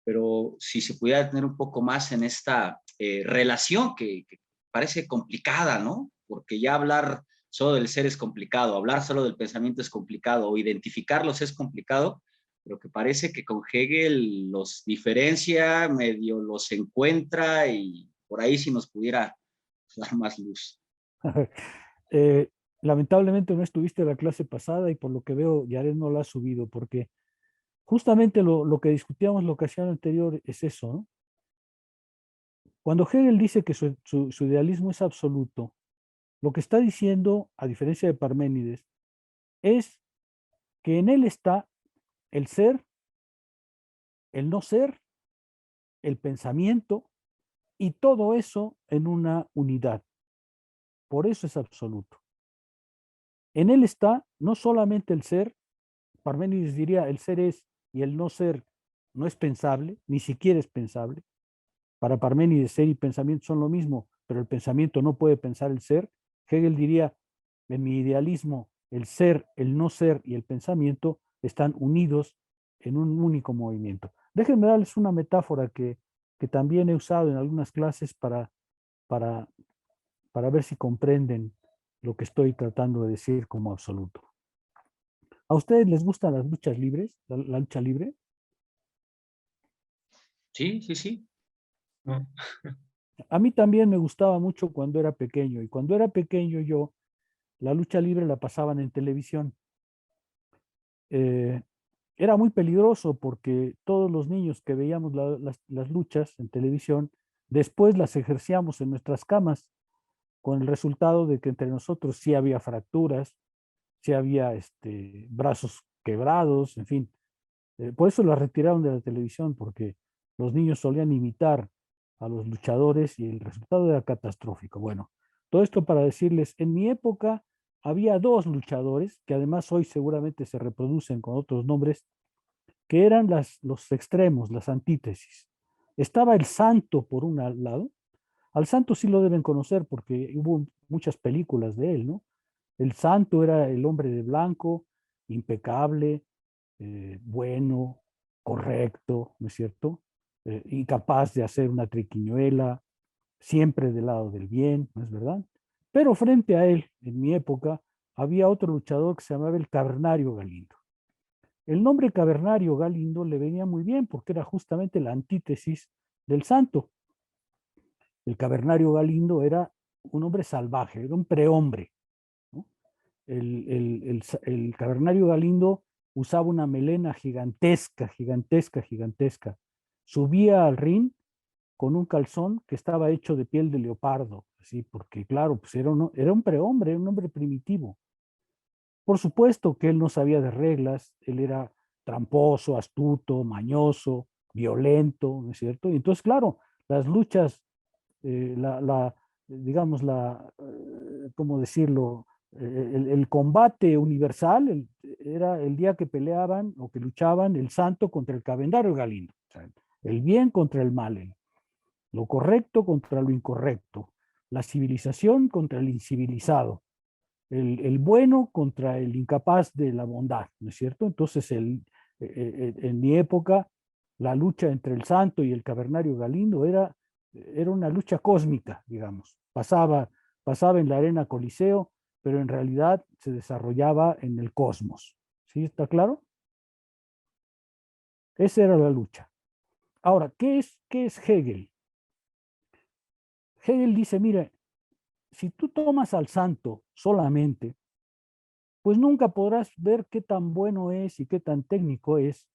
pero si se pudiera tener un poco más en esta relación que parece complicada, ¿no? Porque ya hablar solo del ser es complicado, hablar solo del pensamiento es complicado, o identificarlos es complicado, pero que parece que con Hegel los diferencia, medio los encuentra y por ahí si nos pudiera dar más luz. Eh, lamentablemente no estuviste en la clase pasada y por lo que veo Yared no la ha subido porque justamente lo que discutíamos la ocasión anterior es eso, ¿no? Cuando Hegel dice que su idealismo es absoluto, lo que está diciendo, a diferencia de Parménides, es que en él está el ser, el no ser, el pensamiento y todo eso en una unidad. Por eso es absoluto. En él está no solamente el ser, Parménides diría el ser es y el no ser no es pensable, ni siquiera es pensable. Para Parménides ser y pensamiento son lo mismo, pero el pensamiento no puede pensar el ser. Hegel diría, en mi idealismo, el ser, el no ser y el pensamiento están unidos en un único movimiento. Déjenme darles una metáfora que también he usado en algunas clases para, para ver si comprenden lo que estoy tratando de decir como absoluto. ¿A ustedes les gustan las luchas libres, la lucha libre? Sí, sí, sí. ¿no? A mí también me gustaba mucho cuando era pequeño y cuando era pequeño yo la lucha libre la pasaban en televisión. Eh, era muy peligroso porque todos los niños que veíamos las luchas en televisión, después las ejercíamos en nuestras camas, con el resultado de que entre nosotros sí había fracturas, sí había brazos quebrados, en fin. Por eso las retiraron de la televisión, porque los niños solían imitar a los luchadores y el resultado era catastrófico. Bueno, todo esto para decirles, en mi época había dos luchadores, que además hoy seguramente se reproducen con otros nombres, que eran los extremos, las antítesis. Estaba el santo por un lado. Al santo sí lo deben conocer porque hubo muchas películas de él, ¿no? El santo era el hombre de blanco, impecable, bueno, correcto, ¿no es cierto? Incapaz de hacer una triquiñuela, siempre del lado del bien, ¿no es verdad? Pero frente a él, en mi época, había otro luchador que se llamaba el Cavernario Galindo. El nombre Cavernario Galindo le venía muy bien porque era justamente la antítesis del santo. El Cavernario Galindo era un hombre salvaje, era un prehombre, ¿no? El Cavernario Galindo usaba una melena gigantesca, gigantesca, gigantesca. Subía al ring con un calzón que estaba hecho de piel de leopardo, ¿sí? Porque claro, pues era un prehombre, era un hombre primitivo. Por supuesto que él no sabía de reglas, él era tramposo, astuto, mañoso, violento, ¿no es cierto? Y entonces, claro, las luchas, digamos, ¿cómo decirlo? El combate universal era el día que peleaban o que luchaban el santo contra el Cavernario Galindo, o sea, el bien contra el mal, lo correcto contra lo incorrecto, la civilización contra el incivilizado, el bueno contra el incapaz de la bondad, ¿no es cierto? Entonces, en mi época, la lucha entre el santo y el Cavernario Galindo era una lucha cósmica, digamos. Pasaba en la arena Coliseo, pero en realidad se desarrollaba en el cosmos. ¿Sí? ¿Está claro? Esa era la lucha. Ahora, ¿qué es Hegel? Hegel dice, mire, si tú tomas al santo solamente, pues nunca podrás ver qué tan bueno es y qué tan técnico es,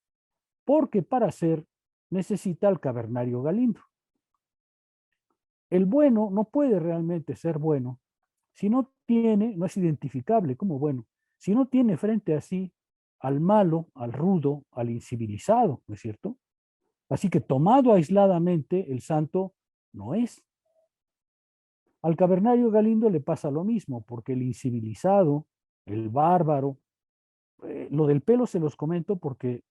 porque para ser necesita el Cavernario Galindo. El bueno no puede realmente ser bueno si no es identificable como bueno, si no tiene frente a sí al malo, al rudo, al incivilizado, ¿no es cierto? Así que tomado aisladamente, el santo no es. Al Cavernario Galindo le pasa lo mismo, porque el incivilizado, el bárbaro, lo del pelo se los comento porque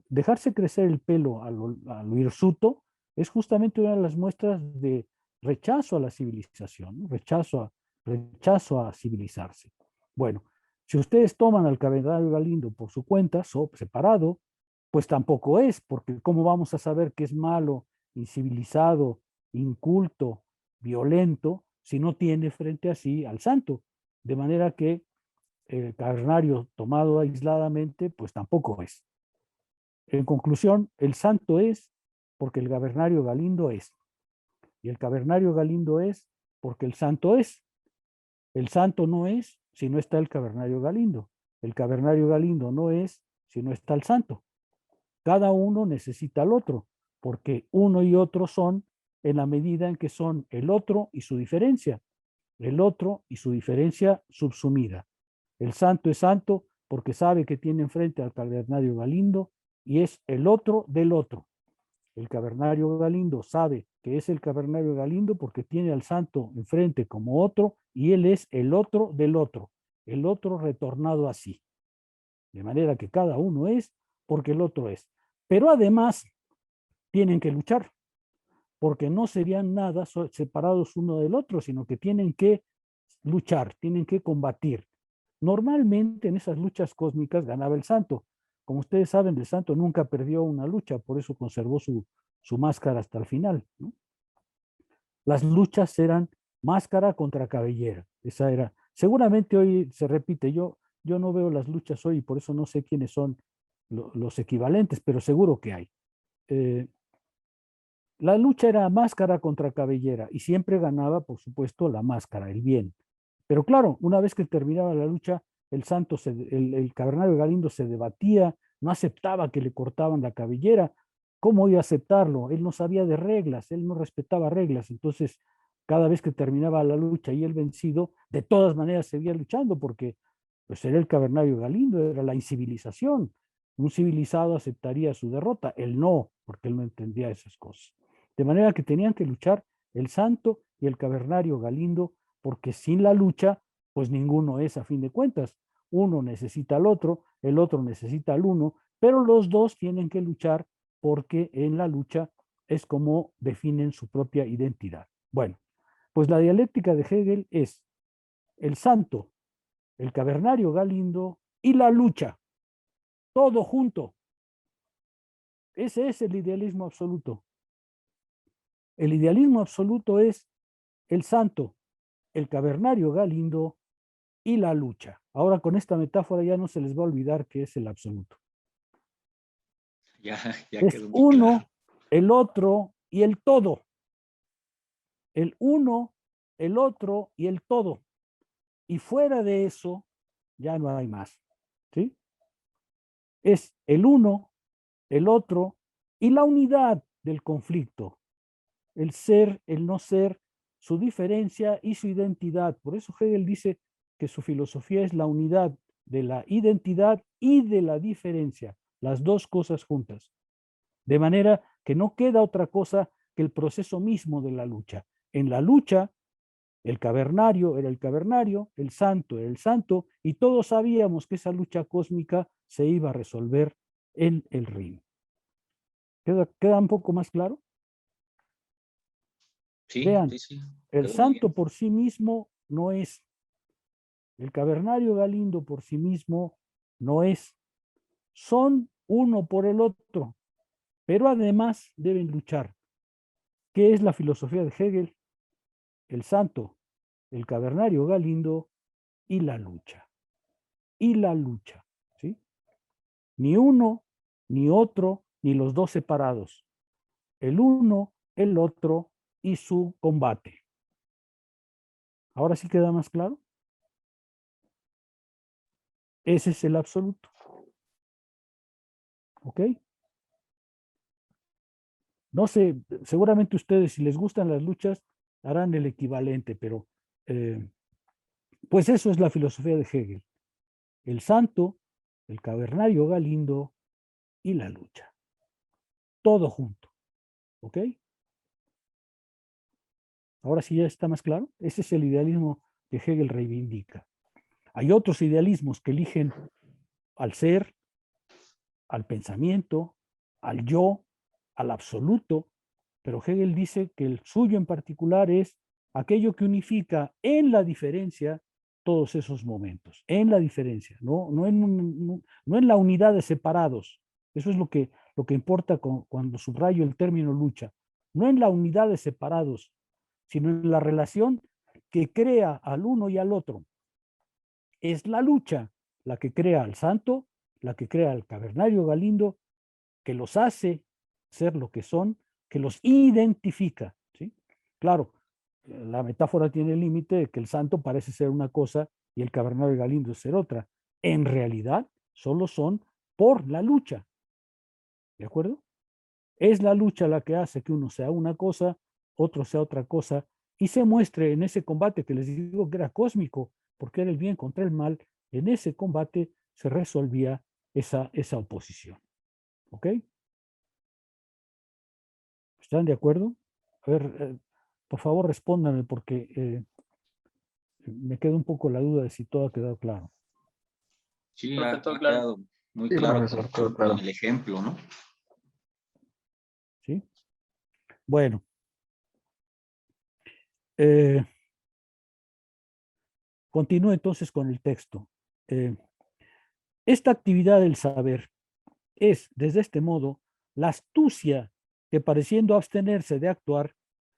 dejarse crecer el pelo a lo hirsuto es justamente una de las muestras de rechazo a la civilización, ¿no? rechazo a civilizarse. Bueno, si ustedes toman al Cavernario Galindo por su cuenta, separado, pues tampoco es, porque ¿cómo vamos a saber que es malo, incivilizado, inculto, violento, si no tiene frente a sí al santo? De manera que el Cavernario tomado aisladamente, pues tampoco es. En conclusión, el santo es porque el Cavernario Galindo es. Y el Cavernario Galindo es porque el santo es. El santo no es si no está el Cavernario Galindo. El Cavernario Galindo no es si no está el santo. Cada uno necesita al otro, porque uno y otro son en la medida en que son el otro y su diferencia. El otro y su diferencia subsumida. El santo es santo porque sabe que tiene enfrente al Cavernario Galindo y es el otro del otro. El Cavernario Galindo sabe que es el Cavernario Galindo porque tiene al santo enfrente como otro y él es el otro del otro, el otro retornado así. De manera que cada uno es porque el otro es. Pero además tienen que luchar, porque no serían nada separados uno del otro, sino que tienen que luchar, tienen que combatir. Normalmente en esas luchas cósmicas ganaba el santo. Como ustedes saben, el santo nunca perdió una lucha, por eso conservó su máscara hasta el final, ¿no? Las luchas eran máscara contra cabellera. Esa era. Seguramente hoy se repite. Yo no veo las luchas hoy, por eso no sé quiénes son los equivalentes, pero seguro que hay. La lucha era máscara contra cabellera y siempre ganaba, por supuesto, la máscara, el bien. Pero claro, una vez que terminaba la lucha, el Cavernario Galindo se debatía, no aceptaba que le cortaban la cabellera. ¿Cómo iba a aceptarlo? Él no sabía de reglas, él no respetaba reglas. Entonces, cada vez que terminaba la lucha y él vencido, de todas maneras seguía luchando porque pues era el Cavernario Galindo, era la incivilización. Un civilizado aceptaría su derrota, él no, porque él no entendía esas cosas. De manera que tenían que luchar el santo y el cavernario Galindo, porque sin la lucha, pues ninguno es a fin de cuentas. Uno necesita al otro, el otro necesita al uno, pero los dos tienen que luchar porque en la lucha es como definen su propia identidad. Bueno, pues la dialéctica de Hegel es el santo, el cavernario Galindo y la lucha, todo junto. Ese es el idealismo absoluto. El idealismo absoluto es el santo, el cavernario Galindo y la lucha. Ahora con esta metáfora ya no se les va a olvidar que es el absoluto. Ya Es quedó muy uno, claro. el otro y el todo. El uno, el otro y el todo. Y fuera de eso, ya no hay más. ¿Sí? Es el uno, el otro y la unidad del conflicto. El ser, el no ser, su diferencia y su identidad. Por eso Hegel dice que su filosofía es la unidad de la identidad y de la diferencia, las dos cosas juntas. De manera que no queda otra cosa que el proceso mismo de la lucha. En la lucha, el cavernario era el cavernario, el santo era el santo, y todos sabíamos que esa lucha cósmica se iba a resolver en el Rin. ¿Queda un poco más claro? Sí, Vean, sí, sí. el Quedó muy santo bien. por sí mismo no es. El cavernario Galindo por sí mismo no es. Son uno por el otro, pero además deben luchar. ¿Qué es la filosofía de Hegel? El santo, el cavernario Galindo y la lucha. Y la lucha, ¿sí? Ni uno, ni otro, ni los dos separados. El uno, el otro y su combate. ¿Ahora sí queda más claro? Ese es el absoluto. ¿Ok? No sé, seguramente ustedes, si les gustan las luchas, harán el equivalente, pero pues eso es la filosofía de Hegel. El santo, el cavernario Galindo y la lucha. Todo junto. ¿Ok? Ahora sí ya está más claro. Ese es el idealismo que Hegel reivindica. Hay otros idealismos que eligen al ser, al pensamiento, al yo, al absoluto, pero Hegel dice que el suyo en particular es aquello que unifica en la diferencia todos esos momentos, en la diferencia, no en la unidad de separados. Eso es lo que importa cuando subrayo el término lucha, no en la unidad de separados, sino en la relación que crea al uno y al otro. Es la lucha la que crea al santo, la que crea al cavernario Galindo, que los hace ser lo que son, que los identifica. ¿Sí? Claro, la metáfora tiene el límite de que el santo parece ser una cosa y el cavernario Galindo es ser otra. En realidad, solo son por la lucha. ¿De acuerdo? Es la lucha la que hace que uno sea una cosa, otro sea otra cosa, y se muestre en ese combate que les digo que era cósmico, porque era el bien contra el mal. En ese combate se resolvía esa oposición. ¿Ok? ¿Están de acuerdo? A ver, por favor respóndanme porque me queda un poco la duda de si todo ha quedado claro. Sí, Profe, ha todo claro. quedado muy Sí, claro profesor, todo claro. con el ejemplo, ¿no? ¿Sí? Bueno. Continúo entonces con el texto. Esta actividad del saber es, desde este modo, la astucia que, pareciendo abstenerse de actuar,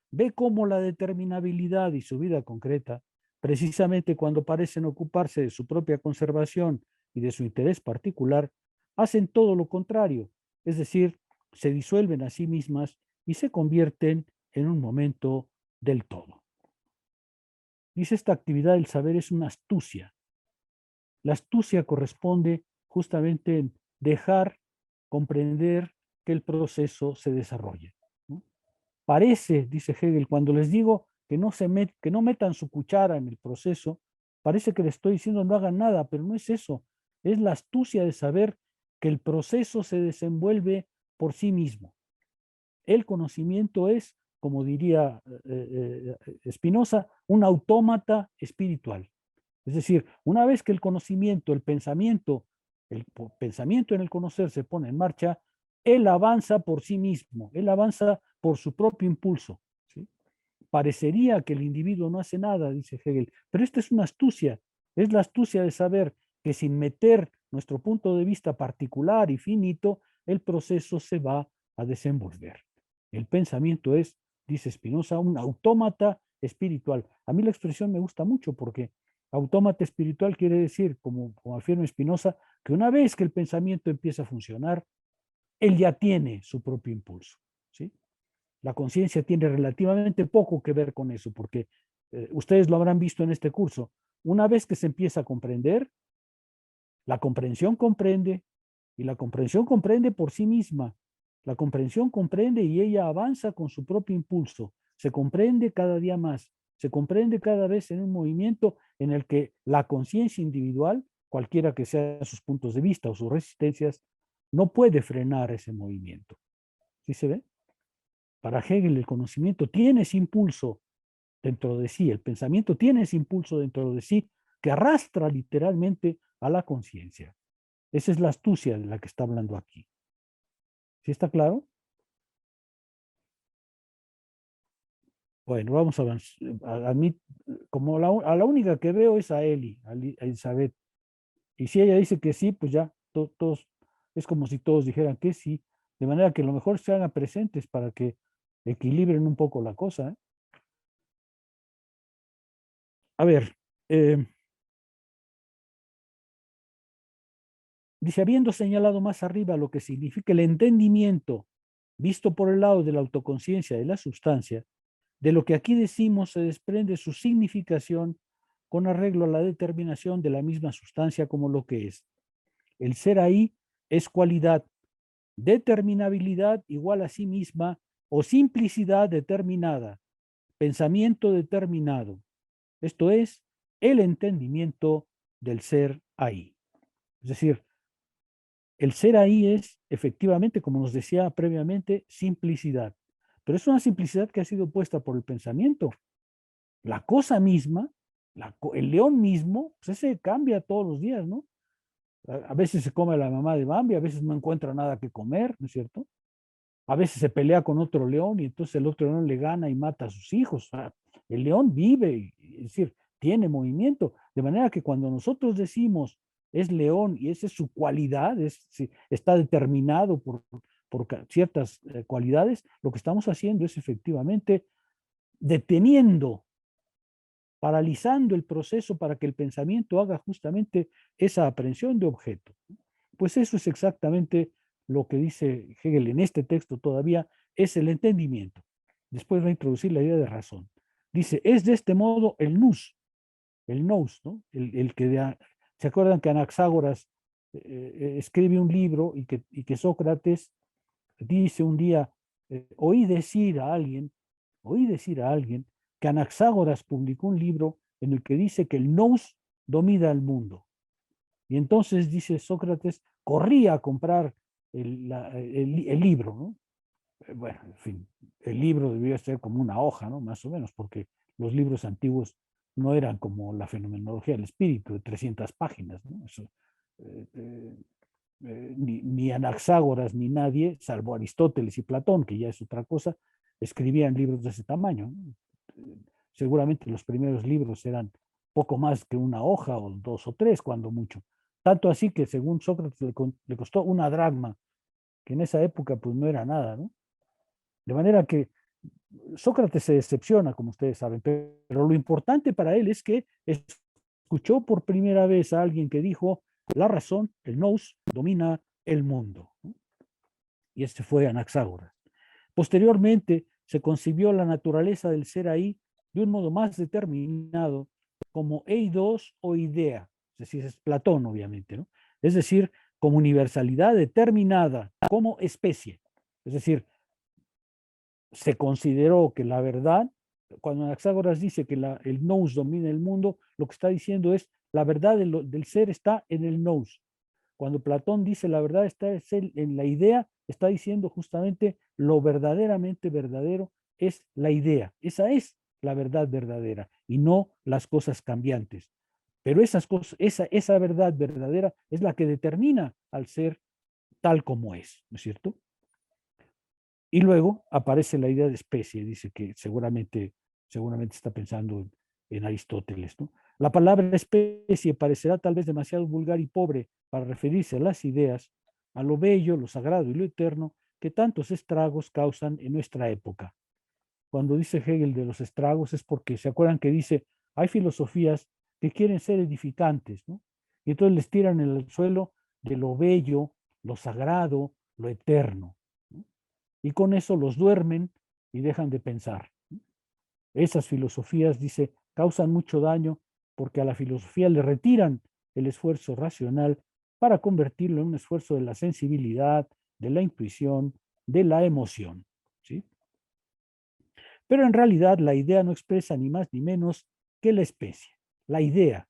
ve cómo la determinabilidad y su vida concreta, precisamente cuando parecen ocuparse de su propia conservación y de su interés particular, hacen todo lo contrario, es decir, se disuelven a sí mismas y se convierten en un momento del todo. Dice, esta actividad del saber es una astucia. La astucia corresponde justamente en dejar comprender que el proceso se desarrolle, ¿no? Parece, dice Hegel, cuando les digo que no metan su cuchara en el proceso, parece que les estoy diciendo no hagan nada, pero no es eso. Es la astucia de saber que el proceso se desenvuelve por sí mismo. el conocimiento es, como diría Spinoza, un autómata espiritual. Es decir, una vez que el conocimiento, el pensamiento en el conocer se pone en marcha, él avanza por sí mismo, él avanza por su propio impulso. ¿Sí? Parecería que el individuo no hace nada, dice Hegel, pero esta es una astucia, es la astucia de saber que sin meter nuestro punto de vista particular y finito, el proceso se va a desenvolver. El pensamiento es, dice Spinoza, un autómata espiritual. A mí la expresión me gusta mucho porque autómata espiritual quiere decir, como afirma Spinoza, que una vez que el pensamiento empieza a funcionar, él ya tiene su propio impulso. ¿Sí? La conciencia tiene relativamente poco que ver con eso, porque ustedes lo habrán visto en este curso. Una vez que se empieza a comprender, la comprensión comprende, y la comprensión comprende por sí misma. La comprensión comprende y ella avanza con su propio impulso. Se comprende cada día más. Se comprende cada vez en un movimiento en el que la conciencia individual, cualquiera que sean sus puntos de vista o sus resistencias, no puede frenar ese movimiento. ¿Sí se ve? Para Hegel el conocimiento tiene ese impulso dentro de sí, el pensamiento tiene ese impulso dentro de sí que arrastra literalmente a la conciencia. Esa es la astucia de la que está hablando aquí. ¿Sí está claro? Bueno, vamos a avanzar. A mí, como a la única que veo es a Eli, a Elizabeth. Y si ella dice que sí, pues ya, todos, es como si todos dijeran que sí, de manera que a lo mejor se hagan presentes para que equilibren un poco la cosa. A ver, dice, habiendo señalado más arriba lo que significa el entendimiento, visto por el lado de la autoconciencia de la sustancia, de lo que aquí decimos se desprende su significación con arreglo a la determinación de la misma sustancia como lo que es. El ser ahí es cualidad, determinabilidad igual a sí misma o simplicidad determinada, pensamiento determinado. Esto es el entendimiento del ser ahí. Es decir, el ser ahí es efectivamente, como nos decía previamente, simplicidad. Pero es una simplicidad que ha sido puesta por el pensamiento. La cosa misma, el león mismo, pues ese cambia todos los días, ¿no? A veces se come a la mamá de Bambi, a veces no encuentra nada que comer, ¿no es cierto? A veces se pelea con otro león y entonces el otro león le gana y mata a sus hijos. O sea, el león vive, es decir, tiene movimiento. De manera que cuando nosotros decimos es león y esa es su cualidad, está determinado por ciertas cualidades, lo que estamos haciendo es efectivamente deteniendo, paralizando el proceso para que el pensamiento haga justamente esa aprehensión de objeto. Pues eso es exactamente lo que dice Hegel en este texto todavía, es el entendimiento. Después va a introducir la idea de razón. Dice, es de este modo el nous, ¿no? El que ¿se acuerdan que Anaxágoras escribe un libro y que Sócrates dice un día, oí decir a alguien que Anaxágoras publicó un libro en el que dice que el nous domina el mundo. Y entonces, dice Sócrates, corría a comprar el libro, ¿no? Bueno, en fin, el libro debía ser como una hoja, ¿no? Más o menos, porque los libros antiguos no eran como la fenomenología del espíritu, de 300 páginas, ¿no? Eso, ni Anaxágoras ni nadie, salvo Aristóteles y Platón, que ya es otra cosa, escribían libros de ese tamaño, ¿no? Seguramente los primeros libros eran poco más que una hoja o 2 o 3, cuando mucho. Tanto así que según Sócrates le costó una dracma, que en esa época pues no era nada, ¿no? De manera que Sócrates se decepciona, como ustedes saben, pero lo importante para él es que escuchó por primera vez a alguien que dijo, la razón, el nous, domina el mundo, ¿no? Y este fue Anaxágoras. Posteriormente se concibió la naturaleza del ser ahí de un modo más determinado como eidos o idea, es decir, es Platón obviamente, ¿no? Es decir, como universalidad determinada, como especie. Es decir, se consideró que la verdad, cuando Anaxágoras dice que el nous domina el mundo, lo que está diciendo es la verdad del ser está en el nous. Cuando Platón dice la verdad está en la idea, está diciendo justamente lo verdaderamente verdadero es la idea. Esa es la verdad verdadera y no las cosas cambiantes. Pero esas cosas, esa verdad verdadera es la que determina al ser tal como es, ¿no es cierto? Y luego aparece la idea de especie, dice que seguramente está pensando en Aristóteles, ¿no? La palabra especie parecerá tal vez demasiado vulgar y pobre para referirse a las ideas, a lo bello, lo sagrado y lo eterno que tantos estragos causan en nuestra época. Cuando dice Hegel de los estragos es porque se acuerdan que dice, hay filosofías que quieren ser edificantes, ¿no? Y entonces les tiran en el suelo de lo bello, lo sagrado, lo eterno, ¿no? Y con eso los duermen y dejan de pensar. Esas filosofías, dice, causan mucho daño porque a la filosofía le retiran el esfuerzo racional para convertirlo en un esfuerzo de la sensibilidad, de la intuición, de la emoción, ¿sí? Pero en realidad la idea no expresa ni más ni menos que la especie, la idea.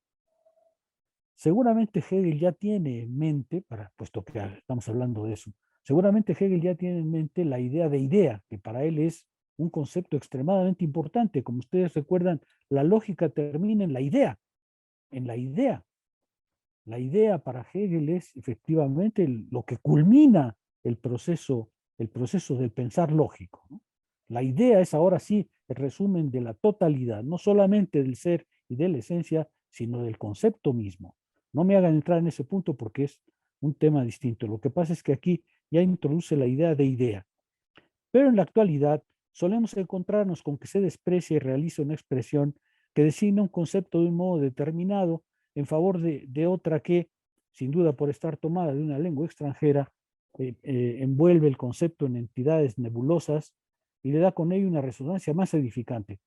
Seguramente Hegel ya tiene en mente, puesto que estamos hablando de eso, seguramente Hegel ya tiene en mente la idea de idea, que para él es un concepto extremadamente importante. Como ustedes recuerdan, la lógica termina en la idea, en la idea. La idea para Hegel es efectivamente lo que culmina el proceso del pensar lógico, ¿no? La idea es ahora sí el resumen de la totalidad, no solamente del ser y de la esencia, sino del concepto mismo. No me hagan entrar en ese punto porque es un tema distinto. Lo que pasa es que aquí ya introduce la idea de idea. Pero en la actualidad solemos encontrarnos con que se desprecia y realiza una expresión que designa un concepto de un modo determinado en favor de otra que, sin duda por estar tomada de una lengua extranjera, envuelve el concepto en entidades nebulosas y le da con ello una resonancia más edificante.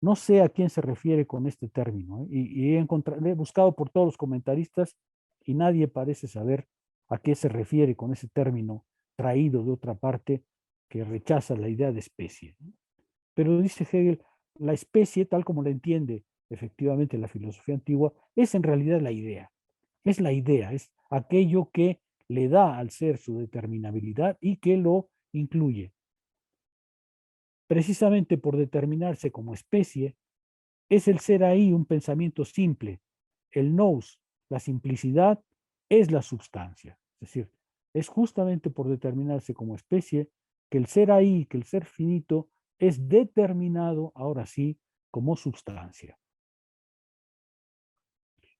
No sé a quién se refiere con este término, y he buscado por todos los comentaristas y nadie parece saber a qué se refiere con ese término traído de otra parte que rechaza la idea de especie. Pero dice Hegel, la especie, tal como la entiende efectivamente la filosofía antigua, es en realidad la idea. Es la idea, es aquello que le da al ser su determinabilidad y que lo incluye. Precisamente por determinarse como especie, es el ser ahí un pensamiento simple. El nous, la simplicidad, es la substancia. Es decir, es justamente por determinarse como especie que el ser ahí, que el ser finito, es determinado, ahora sí, como substancia.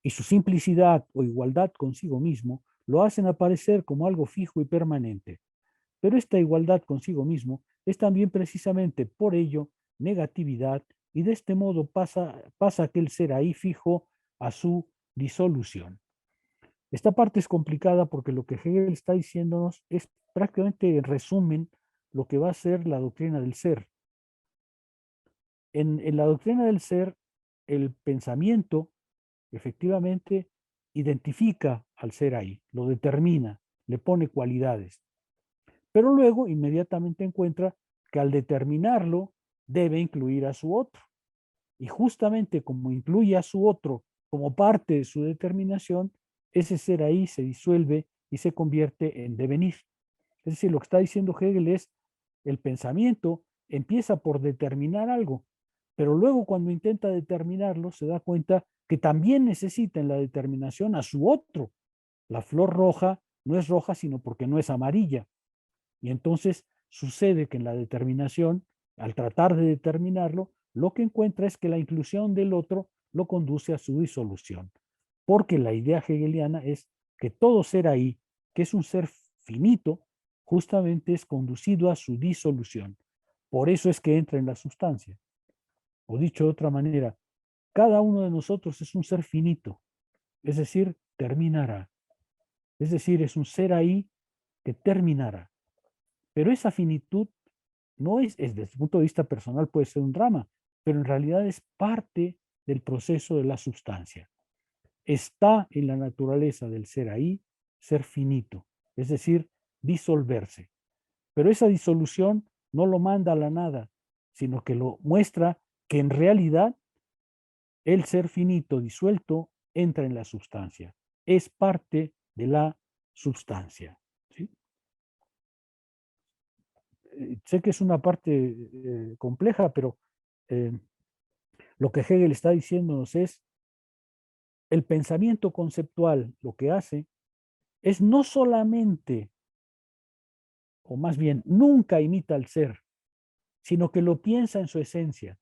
Y su simplicidad o igualdad consigo mismo lo hacen aparecer como algo fijo y permanente. Pero esta igualdad consigo mismo es también precisamente por ello negatividad y de este modo pasa aquel ser ahí fijo a su disolución. Esta parte es complicada porque lo que Hegel está diciéndonos es prácticamente en resumen lo que va a ser la doctrina del ser. En la doctrina del ser, el pensamiento efectivamente identifica al ser ahí, lo determina, le pone cualidades. Pero luego inmediatamente encuentra que al determinarlo debe incluir a su otro. Y justamente como incluye a su otro como parte de su determinación, ese ser ahí se disuelve y se convierte en devenir. Es decir, lo que está diciendo Hegel es, el pensamiento empieza por determinar algo, pero luego cuando intenta determinarlo se da cuenta que también necesita en la determinación a su otro. La flor roja no es roja sino porque no es amarilla. Y entonces sucede que en la determinación, al tratar de determinarlo, lo que encuentra es que la inclusión del otro lo conduce a su disolución. Porque la idea hegeliana es que todo ser ahí, que es un ser finito, justamente es conducido a su disolución. Por eso es que entra en la sustancia. O dicho de otra manera, cada uno de nosotros es un ser finito, es decir, terminará. Es decir, es un ser ahí que terminará. Pero esa finitud no es, desde el punto de vista personal puede ser un drama, pero en realidad es parte del proceso de la sustancia. Está en la naturaleza del ser ahí, ser finito, es decir, disolverse. Pero esa disolución no lo manda a la nada, sino que lo muestra que en realidad el ser finito disuelto entra en la sustancia, es parte de la sustancia. ¿Sí? sé que es una parte compleja, pero lo que Hegel está diciéndonos es el pensamiento conceptual, lo que hace es no solamente, o más bien, nunca imita al ser, sino que lo piensa en su esencia.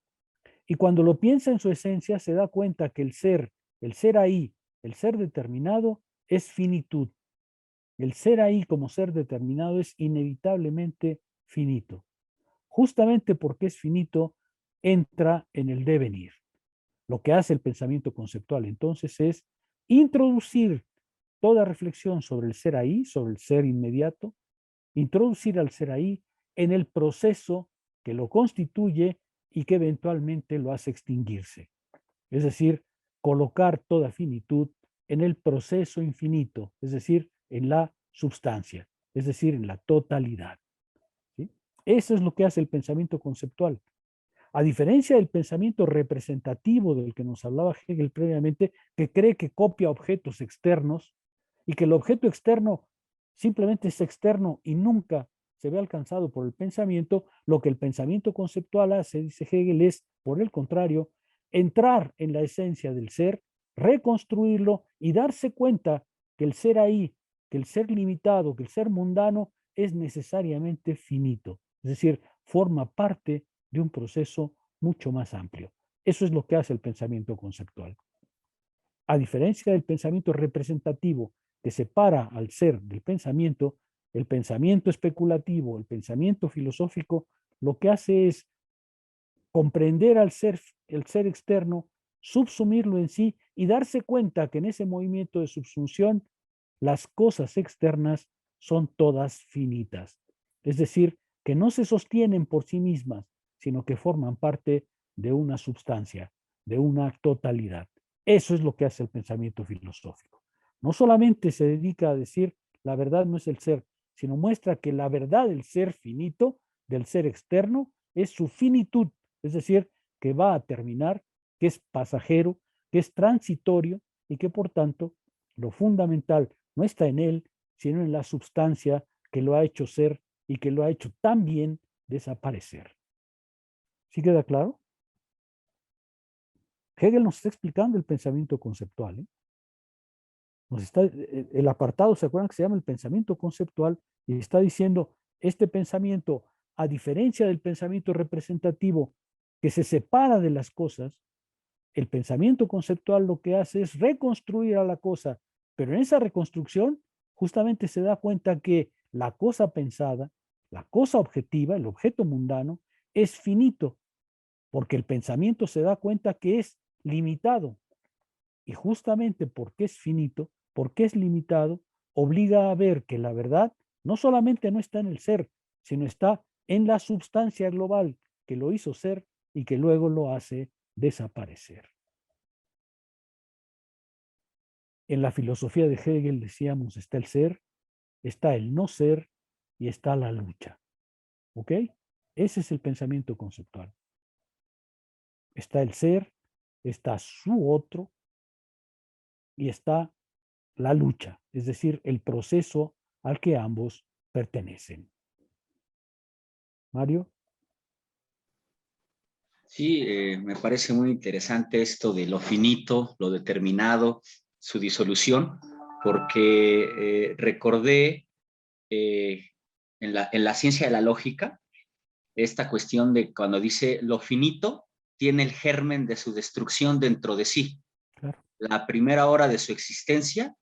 Y cuando lo piensa en su esencia, se da cuenta que el ser ahí, el ser determinado, es finitud. El ser ahí como ser determinado es inevitablemente finito. Justamente porque es finito, entra en el devenir. Lo que hace el pensamiento conceptual entonces es introducir toda reflexión sobre el ser ahí, sobre el ser inmediato, introducir al ser ahí en el proceso que lo constituye y que eventualmente lo hace extinguirse. Es decir, colocar toda finitud en el proceso infinito, es decir, en la substancia, es decir, en la totalidad. ¿Sí? Eso es lo que hace el pensamiento conceptual. A diferencia del pensamiento representativo del que nos hablaba Hegel previamente, que cree que copia objetos externos y que el objeto externo simplemente es externo y nunca se ve alcanzado por el pensamiento, lo que el pensamiento conceptual hace, dice Hegel, es, por el contrario, entrar en la esencia del ser, reconstruirlo y darse cuenta que el ser ahí, que el ser limitado, que el ser mundano es necesariamente finito, es decir, forma parte de un proceso mucho más amplio. Eso es lo que hace el pensamiento conceptual. A diferencia del pensamiento representativo que separa al ser del pensamiento, el pensamiento especulativo, el pensamiento filosófico, lo que hace es comprender al ser, el ser externo, subsumirlo en sí y darse cuenta que en ese movimiento de subsunción las cosas externas son todas finitas. Es decir, que no se sostienen por sí mismas, sino que forman parte de una substancia, de una totalidad. Eso es lo que hace el pensamiento filosófico. No solamente se dedica a decir la verdad no es el ser, sino muestra que la verdad del ser finito, del ser externo, es su finitud, es decir, que va a terminar, que es pasajero, que es transitorio y que por tanto lo fundamental no está en él, sino en la substancia que lo ha hecho ser y que lo ha hecho también desaparecer. ¿Sí queda claro? Hegel nos está explicando el pensamiento conceptual. Nos está, el apartado, ¿se acuerdan que se llama el pensamiento conceptual? Y está diciendo, este pensamiento, a diferencia del pensamiento representativo, que se separa de las cosas, el pensamiento conceptual lo que hace es reconstruir a la cosa, pero en esa reconstrucción justamente se da cuenta que la cosa pensada, la cosa objetiva, el objeto mundano, es finito, porque el pensamiento se da cuenta que es limitado. Y justamente porque es finito, porque es limitado, obliga a ver que la verdad no solamente no está en el ser, sino está en la substancia global que lo hizo ser y que luego lo hace desaparecer. En la filosofía de Hegel, decíamos, está el ser, está el no ser y está la lucha. ¿Ok? Ese es el pensamiento conceptual. Está el ser, está su otro y está la lucha, es decir, el proceso al que ambos pertenecen. Mario. Sí, me parece muy interesante esto de lo finito, lo determinado, su disolución, porque recordé en la ciencia de la lógica esta cuestión de cuando dice lo finito tiene el germen de su destrucción dentro de sí. Claro. La primera hora de su existencia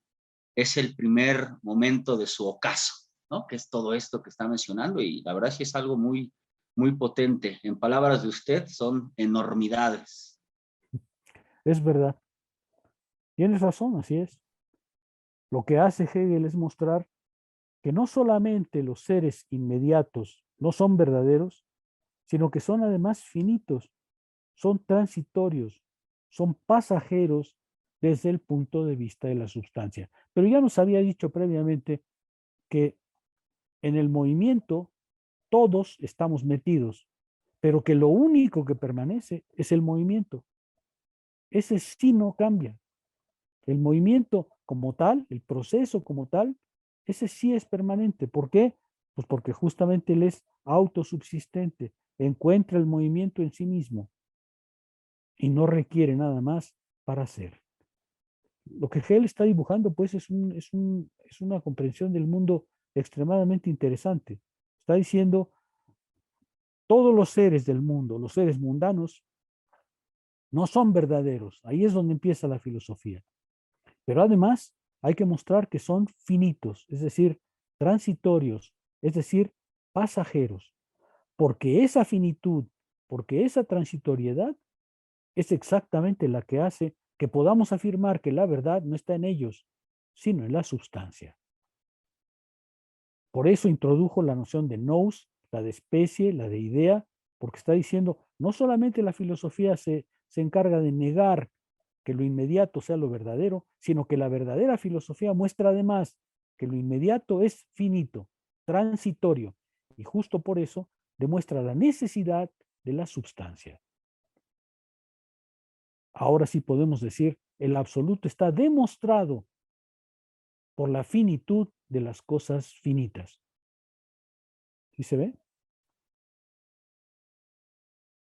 es el primer momento de su ocaso, ¿no? Que es todo esto que está mencionando y la verdad sí es algo muy, muy potente. En palabras de usted, son enormidades. Es verdad. Tienes razón, así es. Lo que hace Hegel es mostrar que no solamente los seres inmediatos no son verdaderos, sino que son además finitos, son transitorios, son pasajeros desde el punto de vista de la substancia. Pero ya nos había dicho previamente que en el movimiento todos estamos metidos, pero que lo único que permanece es el movimiento. Ese sí no cambia. El movimiento como tal, el proceso como tal, ese sí es permanente. ¿Por qué? Pues porque justamente él es autosubsistente, encuentra el movimiento en sí mismo y no requiere nada más para ser. Lo que Hegel está dibujando, pues, es una comprensión del mundo extremadamente interesante. Está diciendo, todos los seres del mundo, los seres mundanos, no son verdaderos. Ahí es donde empieza la filosofía. Pero además hay que mostrar que son finitos, es decir, transitorios, es decir, pasajeros. Porque esa finitud, porque esa transitoriedad es exactamente la que hace que podamos afirmar que la verdad no está en ellos, sino en la sustancia. Por eso introdujo la noción de nous, la de especie, la de idea, porque está diciendo, no solamente la filosofía se encarga de negar que lo inmediato sea lo verdadero, sino que la verdadera filosofía muestra además que lo inmediato es finito, transitorio, y justo por eso demuestra la necesidad de la substancia. Ahora sí podemos decir, el absoluto está demostrado por la finitud de las cosas finitas. ¿Sí se ve?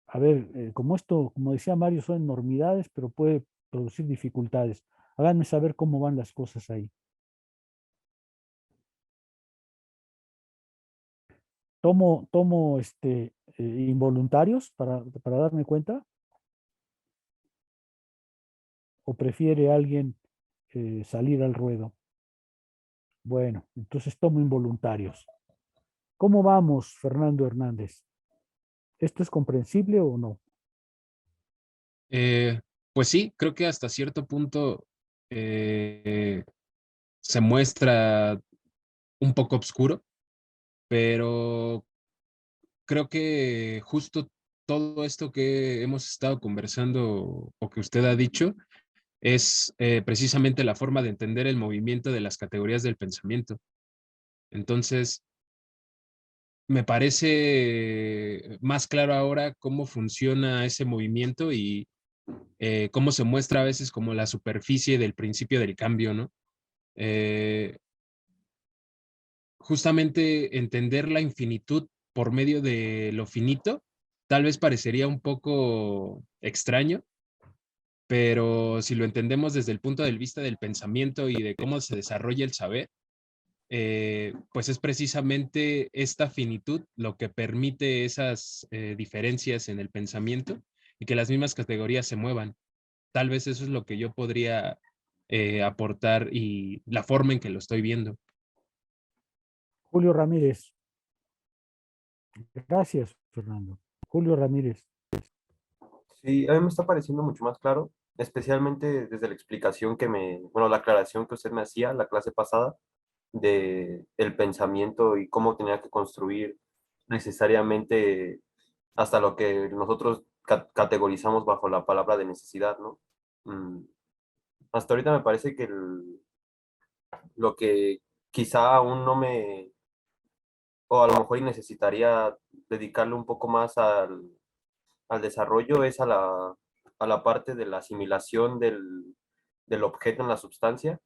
A ver, como esto, como decía Mario, son enormidades, pero puede producir dificultades. Háganme saber cómo van las cosas ahí. Tomo involuntarios para darme cuenta. ¿O prefiere alguien salir al ruedo? Bueno, entonces tomo involuntarios. ¿Cómo vamos, Fernando Hernández? ¿Esto es comprensible o no? Pues sí, creo que hasta cierto punto se muestra un poco oscuro, pero creo que justo todo esto que hemos estado conversando o que usted ha dicho es precisamente la forma de entender el movimiento de las categorías del pensamiento. Entonces, me parece más claro ahora cómo funciona ese movimiento y cómo se muestra a veces como la superficie del principio del cambio, ¿no? Justamente entender la infinitud por medio de lo finito, tal vez parecería un poco extraño, pero si lo entendemos desde el punto de vista del pensamiento y de cómo se desarrolla el saber, pues es precisamente esta finitud lo que permite esas diferencias en el pensamiento y que las mismas categorías se muevan. Tal vez eso es lo que yo podría aportar y la forma en que lo estoy viendo. Julio Ramírez. Gracias, Fernando. Julio Ramírez. Sí, a mí me está pareciendo mucho más claro, especialmente desde la explicación bueno, la aclaración que usted me hacía la clase pasada de el pensamiento y cómo tenía que construir necesariamente hasta lo que nosotros categorizamos bajo la palabra de necesidad, ¿no? Hasta ahorita me parece que lo que quizá aún no me, o a lo mejor y necesitaría dedicarle un poco más al desarrollo es a la parte de la asimilación del objeto en la sustancia,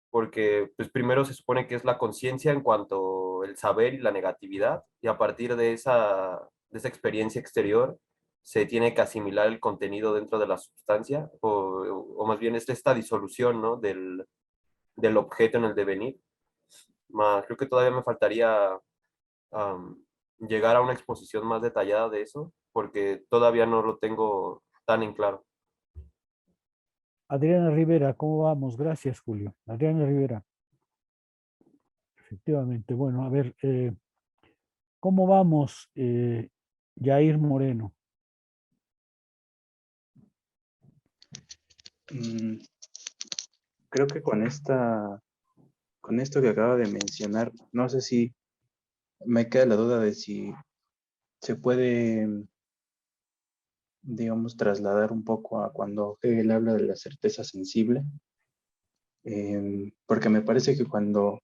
porque pues primero se supone que es la conciencia en cuanto el saber y la negatividad, y a partir de esa experiencia exterior se tiene que asimilar el contenido dentro de la sustancia, o más bien es esta disolución, ¿no? del objeto en el devenir. Creo que todavía me faltaría llegar a una exposición más detallada de eso, porque todavía no lo tengo tan en claro. Adriana Rivera, ¿cómo vamos? Gracias, Julio. Adriana Rivera. Efectivamente. Bueno, a ver, ¿cómo vamos, Jair Moreno? Creo que con esto que acaba de mencionar, no sé si me queda la duda de si se puede, digamos, trasladar un poco a cuando Hegel habla de la certeza sensible, porque me parece que cuando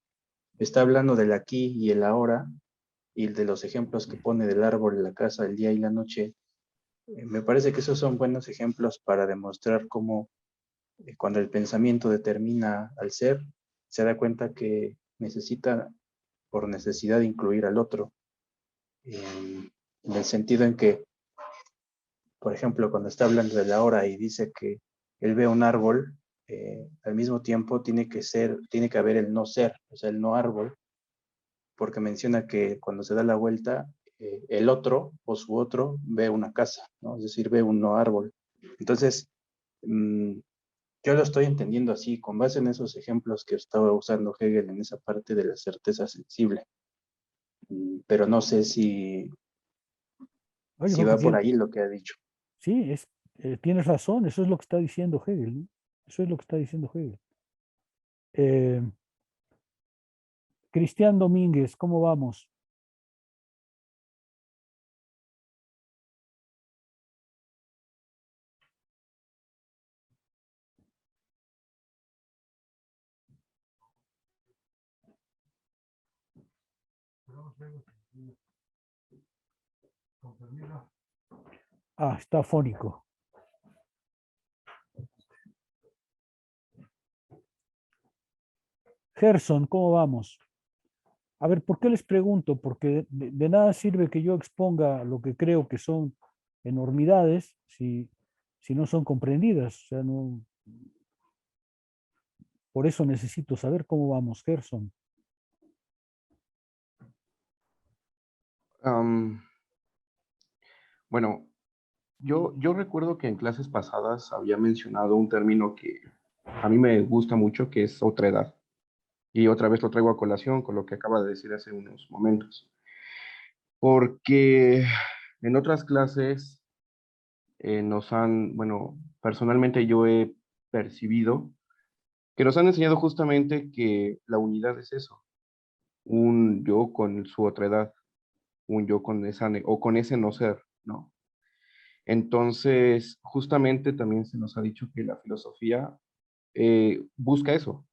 está hablando del aquí y el ahora y de los ejemplos que pone del árbol, la casa, el día y la noche, me parece que esos son buenos ejemplos para demostrar cómo cuando el pensamiento determina al ser, se da cuenta que necesita por necesidad de incluir al otro, en el sentido en que, por ejemplo, cuando está hablando de la hora y dice que él ve un árbol, al mismo tiempo tiene que haber el no ser, o sea, el no árbol, porque menciona que cuando se da la vuelta, el otro o su otro ve una casa, ¿no? Es decir, ve un no árbol. Entonces, yo lo estoy entendiendo así, con base en esos ejemplos que estaba usando Hegel en esa parte de la certeza sensible. Pero no sé si Oye, va Jorge, por ahí lo que ha dicho. sí, tienes razón, eso es lo que está diciendo Hegel, ¿no? Eso es lo que está diciendo Hegel. Cristian Domínguez, ¿cómo vamos? Ah, está afónico. Gerson, ¿cómo vamos? A ver, ¿por qué les pregunto? Porque de nada sirve que yo exponga lo que creo que son enormidades si no son comprendidas. O sea, no, por eso necesito saber cómo vamos, Gerson. Bueno, yo recuerdo que en clases pasadas había mencionado un término que a mí me gusta mucho, que es otra edad. Y otra vez lo traigo a colación con lo que acaba de decir hace unos momentos. Porque en otras clases bueno, personalmente yo he percibido que nos han enseñado justamente que la unidad es eso, un yo con su otra edad, un yo con o con ese no ser, ¿no? Entonces, justamente también se nos ha dicho que la filosofía busca eso.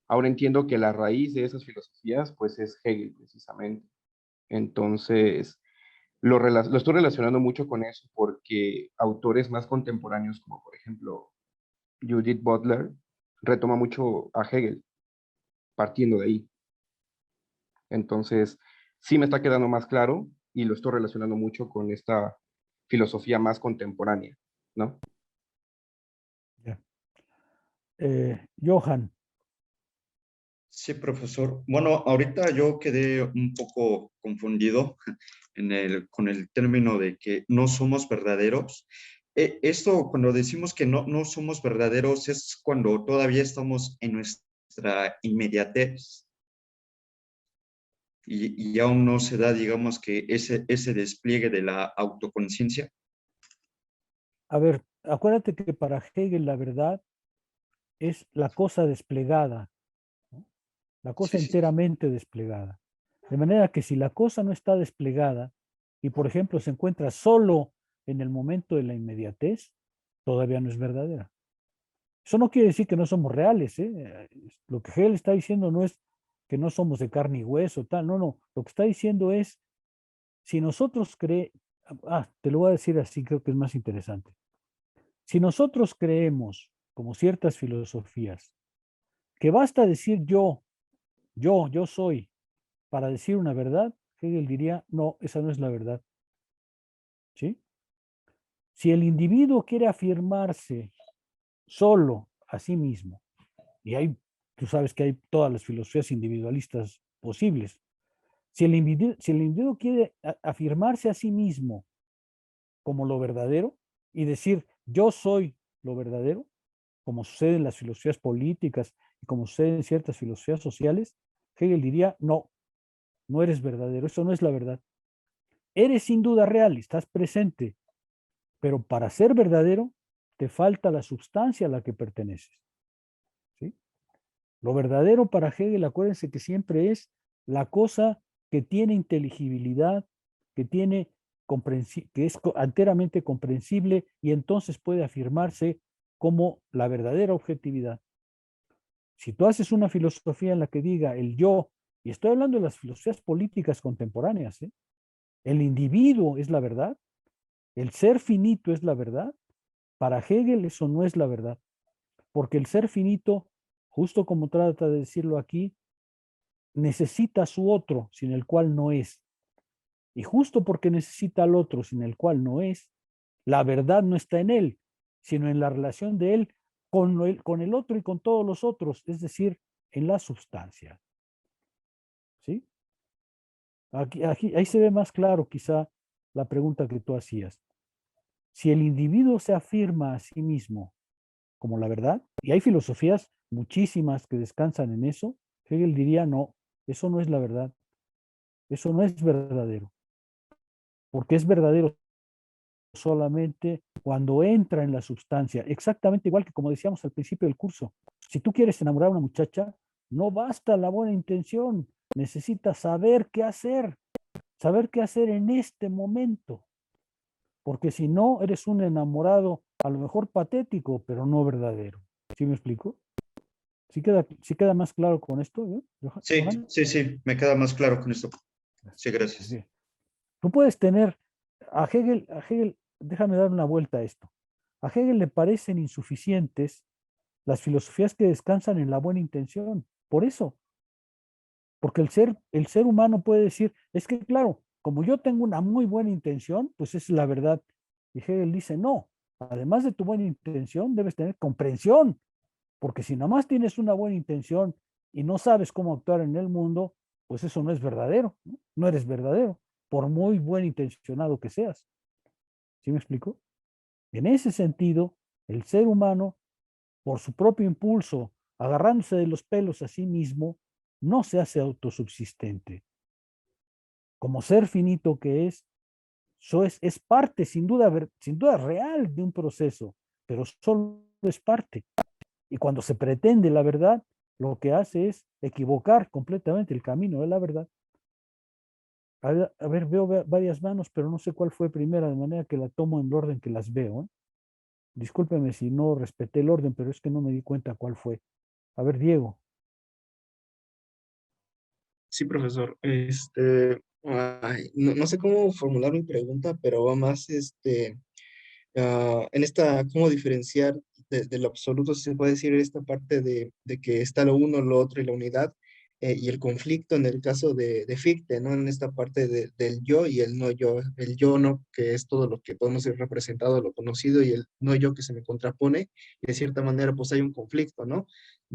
Ahora entiendo que la raíz de esas filosofías, pues es Hegel, precisamente. Entonces, lo estoy relacionando mucho con eso porque autores más contemporáneos, como por ejemplo Judith Butler, retoma mucho a Hegel, partiendo de ahí. Entonces, sí me está quedando más claro y lo estoy relacionando mucho con esta filosofía más contemporánea, ¿no? Johan. Sí, profesor. Bueno, ahorita yo quedé un poco confundido con el término de que no somos verdaderos. Esto, cuando decimos que no somos verdaderos, es cuando todavía estamos en nuestra inmediatez y aún no se da, digamos, que ese despliegue de la autoconciencia. A ver, acuérdate que para Hegel la verdad es la cosa desplegada, ¿no? La cosa enteramente desplegada. De manera que si la cosa no está desplegada y, por ejemplo, se encuentra solo en el momento de la inmediatez, todavía no es verdadera. Eso no quiere decir que no somos reales, ¿eh? Lo que Hegel está diciendo no es que no somos de carne y hueso, tal, no. Lo que está diciendo es, si nosotros te lo voy a decir así, creo que es más interesante. Si nosotros creemos, como ciertas filosofías, que basta decir yo soy, para decir una verdad, Hegel diría, no, esa no es la verdad. ¿Sí? Si el individuo quiere afirmarse solo a sí mismo, y tú sabes que hay todas las filosofías individualistas posibles, si el individuo quiere afirmarse a sí mismo como lo verdadero y decir yo soy lo verdadero, como sucede en las filosofías políticas y como sucede en ciertas filosofías sociales, Hegel diría, no eres verdadero, eso no es la verdad. Eres sin duda real, estás presente, pero para ser verdadero te falta la sustancia a la que perteneces. ¿Sí? Lo verdadero para Hegel, acuérdense que siempre es la cosa que tiene inteligibilidad, que es enteramente comprensible y entonces puede afirmarse como la verdadera objetividad. Si tú haces una filosofía en la que diga el yo, y estoy hablando de las filosofías políticas contemporáneas, ¿eh? El individuo es la verdad, el ser finito es la verdad, para Hegel eso no es la verdad, porque el ser finito, justo como trata de decirlo aquí, necesita a su otro, sin el cual no es. Y justo porque necesita al otro, sin el cual no es, la verdad no está en él, sino en la relación de él con el otro y con todos los otros, es decir, en la substancia. ¿Sí? Ahí se ve más claro quizá la pregunta que tú hacías. Si el individuo se afirma a sí mismo como la verdad, y hay filosofías muchísimas que descansan en eso, Hegel diría, no, eso no es la verdad, eso no es verdadero, porque es verdadero solamente cuando entra en la sustancia, exactamente igual que como decíamos al principio del curso. Si tú quieres enamorar a una muchacha, no basta la buena intención, necesitas saber qué hacer en este momento, porque si no, eres un enamorado, a lo mejor patético, pero no verdadero. ¿Sí me explico? ¿Sí queda más claro con esto? Sí, Johan? sí, me queda más claro con esto. Sí, gracias. Sí. Tú puedes tener, a Hegel, déjame dar una vuelta a esto. A Hegel le parecen insuficientes las filosofías que descansan en la buena intención. Por eso, porque el ser humano puede decir, es que claro, como yo tengo una muy buena intención, pues es la verdad. Y Hegel dice, no, además de tu buena intención, debes tener comprensión, porque si nada más tienes una buena intención y no sabes cómo actuar en el mundo, pues eso no es verdadero, ¿no? No eres verdadero, por muy buen intencionado que seas. ¿Sí me explico? En ese sentido, el ser humano, por su propio impulso, agarrándose de los pelos a sí mismo, no se hace autosubsistente. Como ser finito que eso es parte, sin duda real de un proceso, pero solo es parte. Y cuando se pretende la verdad, lo que hace es equivocar completamente el camino de la verdad. A ver, veo varias manos, pero no sé cuál fue primera, de manera que la tomo en el orden que las veo, ¿eh? Discúlpeme si no respeté el orden, pero es que no me di cuenta cuál fue. A ver, Diego. Sí, profesor. No sé cómo formular mi pregunta, pero va más en esta, cómo diferenciar de lo absoluto, si se puede decir, esta parte de que está lo uno, lo otro y la unidad, y el conflicto en el caso de Fichte, ¿no? En esta parte del yo y el no yo. El yo no, que es todo lo que podemos ser representado, lo conocido, y el no yo que se me contrapone, y de cierta manera pues hay un conflicto, ¿no?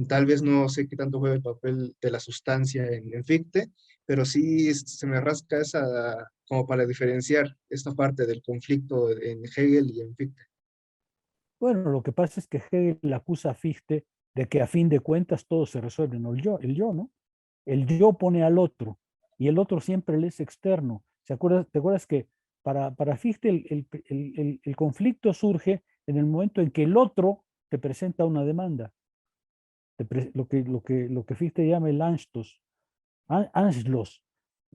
Tal vez no sé qué tanto juega el papel de la sustancia en Fichte, pero sí se me rasca esa, como para diferenciar esta parte del conflicto en Hegel y en Fichte. Bueno, lo que pasa es que Hegel acusa a Fichte de que a fin de cuentas todo se resuelve en el yo, ¿no? El yo pone al otro y el otro siempre le es externo. ¿Te acuerdas que para Fichte el conflicto surge en el momento en que el otro te presenta una demanda? Lo que Fichte llama el Anschluss,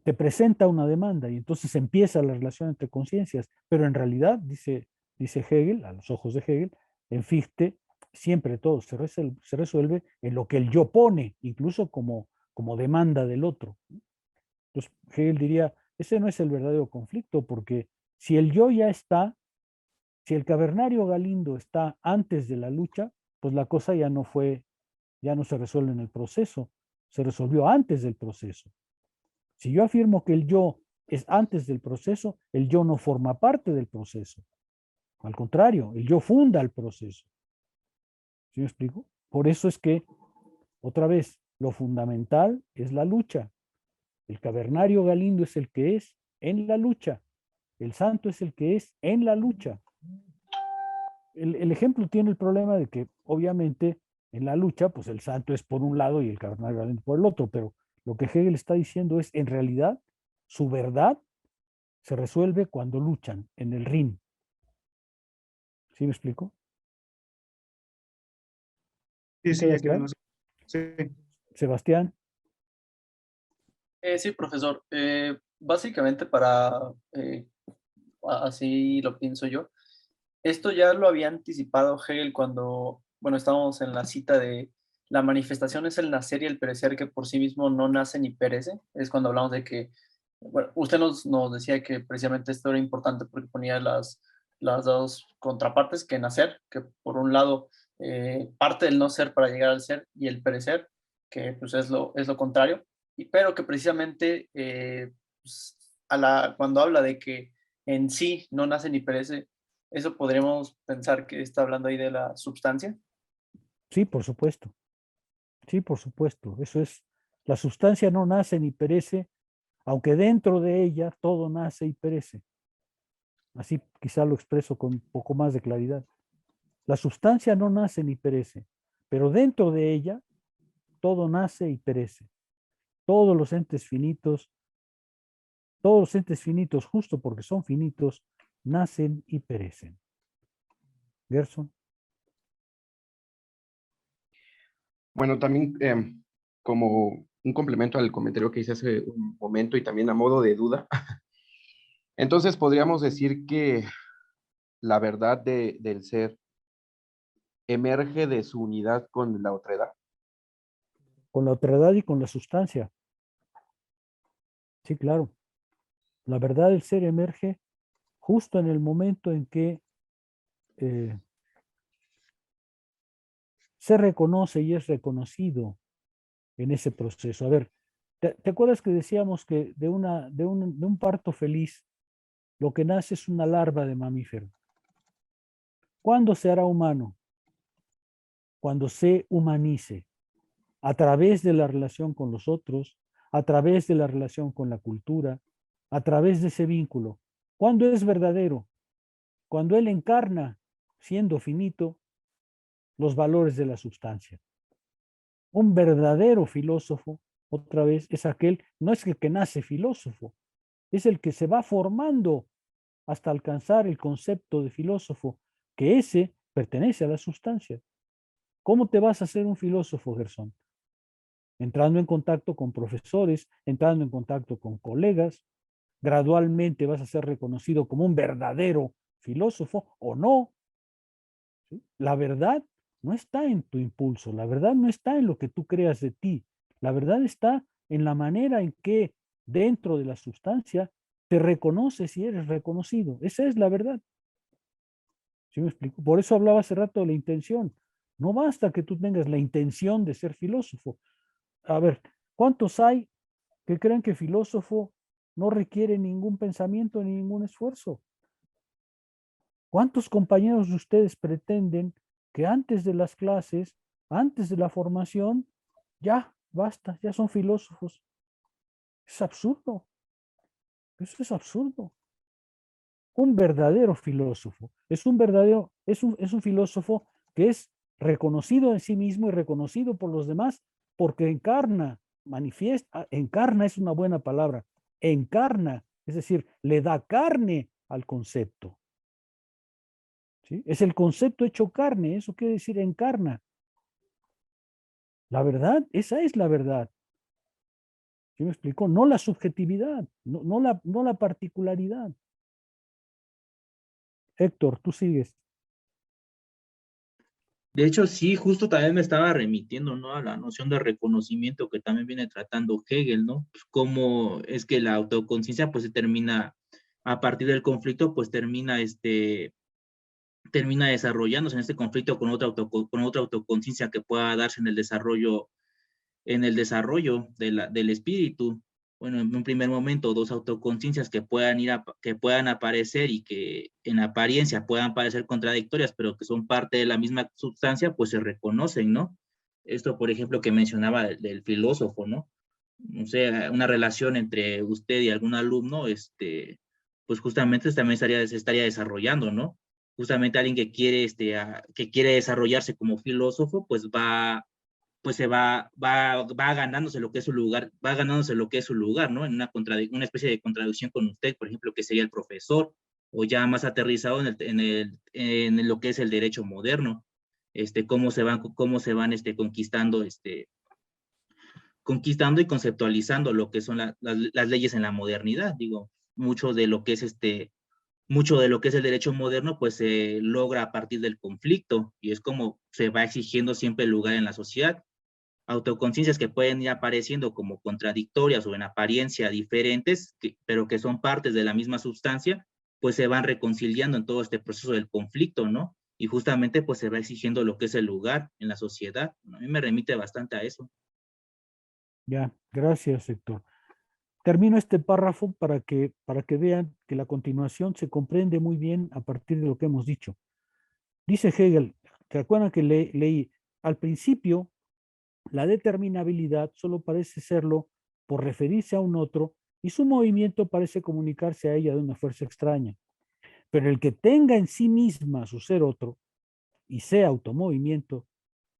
te presenta una demanda y entonces empieza la relación entre conciencias, pero en realidad, dice Hegel, a los ojos de Hegel, en Fichte siempre todo se resuelve en lo que el yo pone, incluso como demanda del otro. Entonces Hegel diría, ese no es el verdadero conflicto, porque si el yo ya está, si el cavernario Galindo está antes de la lucha, pues la cosa ya no se resuelve en el proceso, se resolvió antes del proceso. Si yo afirmo que el yo es antes del proceso, el yo no forma parte del proceso. Al contrario, el yo funda el proceso. ¿Sí me explico? Por eso es que, otra vez, lo fundamental es la lucha. El cavernario Galindo es el que es en la lucha. El santo es el que es en la lucha. El ejemplo tiene el problema de que, obviamente, en la lucha, pues el santo es por un lado y el cavernario Galindo por el otro, pero lo que Hegel está diciendo es, en realidad, su verdad se resuelve cuando luchan en el ring. ¿Sí me explico? Sí, ya quedamos. Sí. Sebastián. Sí, profesor. Básicamente así lo pienso yo. Esto ya lo había anticipado Hegel cuando, bueno, estábamos en la cita de la manifestación es el nacer y el perecer que por sí mismo no nace ni perece. Es cuando hablamos de que, bueno, usted nos decía que precisamente esto era importante porque ponía las dos contrapartes, que nacer, que por un lado parte del no ser para llegar al ser, y el perecer, que pues es lo contrario. pero que precisamente pues, cuando habla de que en sí no nace ni perece, ¿eso podríamos pensar que está hablando ahí de la sustancia? Sí, por supuesto. Sí, por supuesto. Eso es, la sustancia no nace ni perece, aunque dentro de ella todo nace y perece. Así quizá lo expreso con un poco más de claridad. La sustancia no nace ni perece, pero dentro de ella todo nace y perece. Todos los entes finitos, justo porque son finitos, nacen y perecen. Gerson. Bueno, también como un complemento al comentario que hice hace un momento y también a modo de duda, entonces podríamos decir que la verdad del ser emerge de su unidad con la otredad. Con la otredad y con la sustancia. Sí, claro. La verdad del ser emerge justo en el momento en que se reconoce y es reconocido en ese proceso. A ver, ¿te acuerdas que decíamos que de un parto feliz lo que nace es una larva de mamífero? ¿Cuándo se hará humano? Cuando se humanice, a través de la relación con los otros, a través de la relación con la cultura, a través de ese vínculo. ¿Cuándo es verdadero? Cuando él encarna, siendo finito, los valores de la sustancia. Un verdadero filósofo, otra vez, es aquel, no es el que nace filósofo, es el que se va formando hasta alcanzar el concepto de filósofo, que ese pertenece a la sustancia. ¿Cómo te vas a hacer un filósofo, Gerson? Entrando en contacto con profesores, entrando en contacto con colegas, gradualmente vas a ser reconocido como un verdadero filósofo o no. ¿Sí? La verdad no está en tu impulso, la verdad no está en lo que tú creas de ti, la verdad está en la manera en que dentro de la sustancia te reconoces y eres reconocido. Esa es la verdad. ¿Sí me explico? Por eso hablaba hace rato de la intención. No basta que tú tengas la intención de ser filósofo. A ver, ¿cuántos hay que creen que filósofo no requiere ningún pensamiento ni ningún esfuerzo? ¿Cuántos compañeros de ustedes pretenden que antes de las clases, antes de la formación, ya basta, ya son filósofos? Es absurdo. Eso es absurdo. Un verdadero filósofo es un filósofo que es reconocido en sí mismo y reconocido por los demás porque encarna, manifiesta, encarna es una buena palabra, encarna, es decir, le da carne al concepto. ¿Sí? Es el concepto hecho carne, eso quiere decir encarna. La verdad, esa es la verdad. ¿Sí me explico? No la subjetividad, no la particularidad. Héctor, tú sigues. De hecho, sí, justo también me estaba remitiendo, ¿no? A la noción de reconocimiento que también viene tratando Hegel, ¿no? Pues cómo es que la autoconciencia, pues, se termina, a partir del conflicto, pues, termina desarrollándose en este conflicto con otra autoconciencia que pueda darse en el desarrollo del espíritu. Bueno, en un primer momento, dos autoconciencias que puedan aparecer y que en apariencia puedan parecer contradictorias, pero que son parte de la misma sustancia, pues se reconocen, ¿no? Esto, por ejemplo, que mencionaba del filósofo, ¿no? O sea, una relación entre usted y algún alumno, pues justamente también se estaría desarrollando, ¿no? Justamente alguien que quiere, que quiere desarrollarse como filósofo, pues va ganándose lo que es su lugar, ¿no? En una especie de contradicción con usted, por ejemplo, que sería el profesor, o ya más aterrizado en lo que es el derecho moderno, cómo se van conquistando y conceptualizando lo que son las leyes en la modernidad. Digo, mucho de lo que es el derecho moderno, pues se logra a partir del conflicto, y es como se va exigiendo siempre el lugar en la sociedad. Autoconciencias que pueden ir apareciendo como contradictorias o en apariencia diferentes, pero que son partes de la misma sustancia, pues se van reconciliando en todo este proceso del conflicto, ¿no? Y justamente pues se va exigiendo lo que es el lugar en la sociedad, ¿no? A mí me remite bastante a eso. Ya, gracias, Héctor. Termino este párrafo para que vean que la continuación se comprende muy bien a partir de lo que hemos dicho. Dice Hegel, ¿te acuerdan que leí? Al principio, la determinabilidad solo parece serlo por referirse a un otro y su movimiento parece comunicarse a ella de una fuerza extraña. Pero el que tenga en sí misma su ser otro y sea automovimiento,